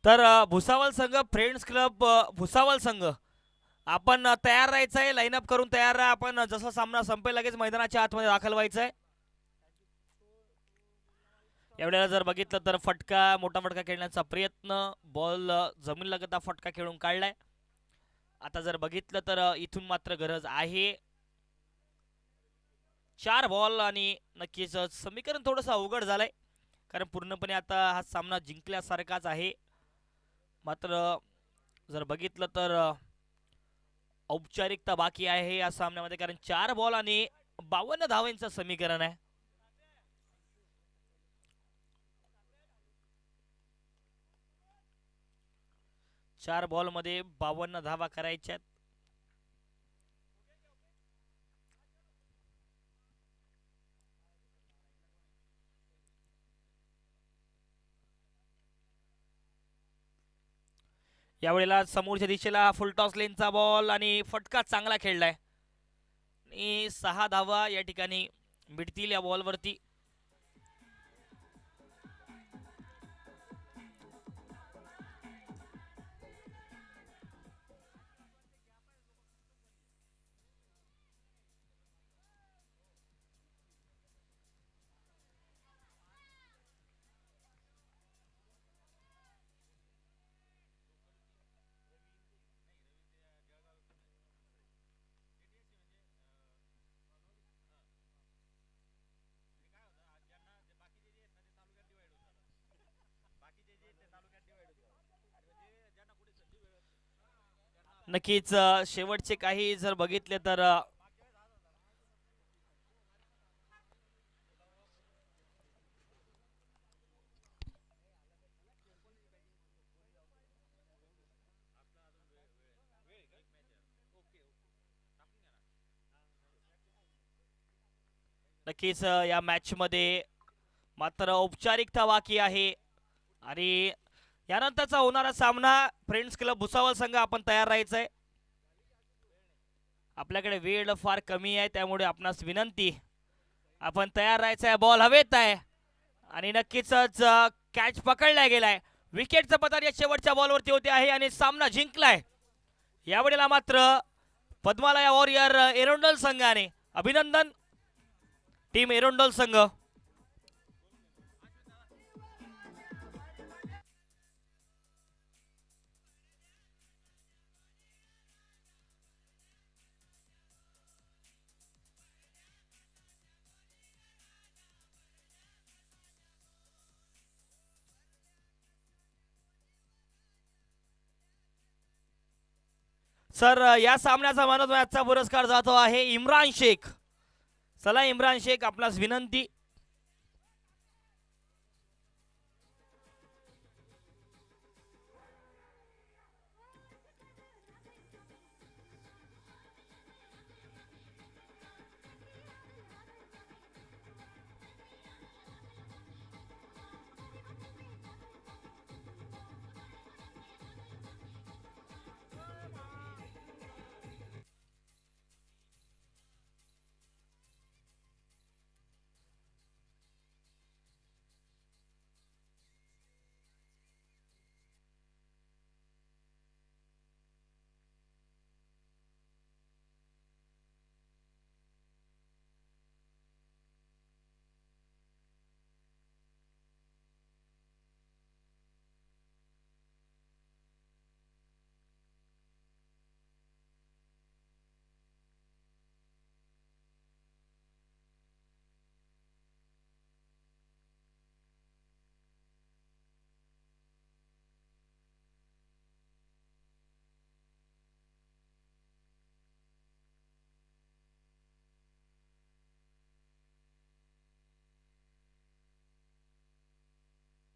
तर भुसावळ संघ फ्रेंड्स क्लब भुसावळ संघ आपण तयार राहायचं आहे. लाईनअप करून तयार राहा. आपण जसा सामना संपेल लगेच मैदानाच्या आतमध्ये दाखल व्हायचं आहे. यावेळेला जर बघितलं तर मोठा फटका खेळण्याचा प्रयत्न, बॉल जमीन लगता फटका खेळून काढलाय. आता जर बघितलं तर इथून मात्र गरज आहे 4 बॉल आणि नक्कीच समीकरण थोडंसं अवघड झालंय कारण पूर्णपणे आता हा सामना जिंकल्यासारखाच आहे. मात्र जर बघितलं तर औपचारिकता बाकी आहे या सामन्यामध्ये कारण 4 बॉल आणि 52 धावांचं समीकरण आहे. चार बॉल मध्ये 52 धावा करायच्यात. यावेळेला समोरच्या दिशेला फुलटॉस लेनचा बॉल आणि फटका चांगला खेळलाय आणि 6 धावा या ठिकाणी मिळतील या बॉलवरती. नक्कीच शेवटचे काही जर बघितले तर नक्कीच या मॅच मध्ये मात्र औपचारिकता बाकी आहे आणि यानंतरचा होणारा सामना फ्रेंड्स क्लब भुसावळ संघ आपण तयार राहायचं आहे. आपल्याकडे वेळ फार कमी आहे त्यामुळे आपणास विनंती आपण तयार राहायचं आहे. बॉल हवेत आहे आणि नक्कीच कॅच पकडला गेलाय. विकेटचं पतन या शेवटच्या बॉलवरती होते आहे आणि सामना जिंकलाय. यावेळेला मात्र पद्मालया वॉरियर एरोंडल संघाने अभिनंदन टीम एरोंडल संघ. सर या सामन्याचा मॅन ऑफ द मॅचचा पुरस्कार जातो आहे इम्रान शेख. चला इम्रान शेख आपणास विनंती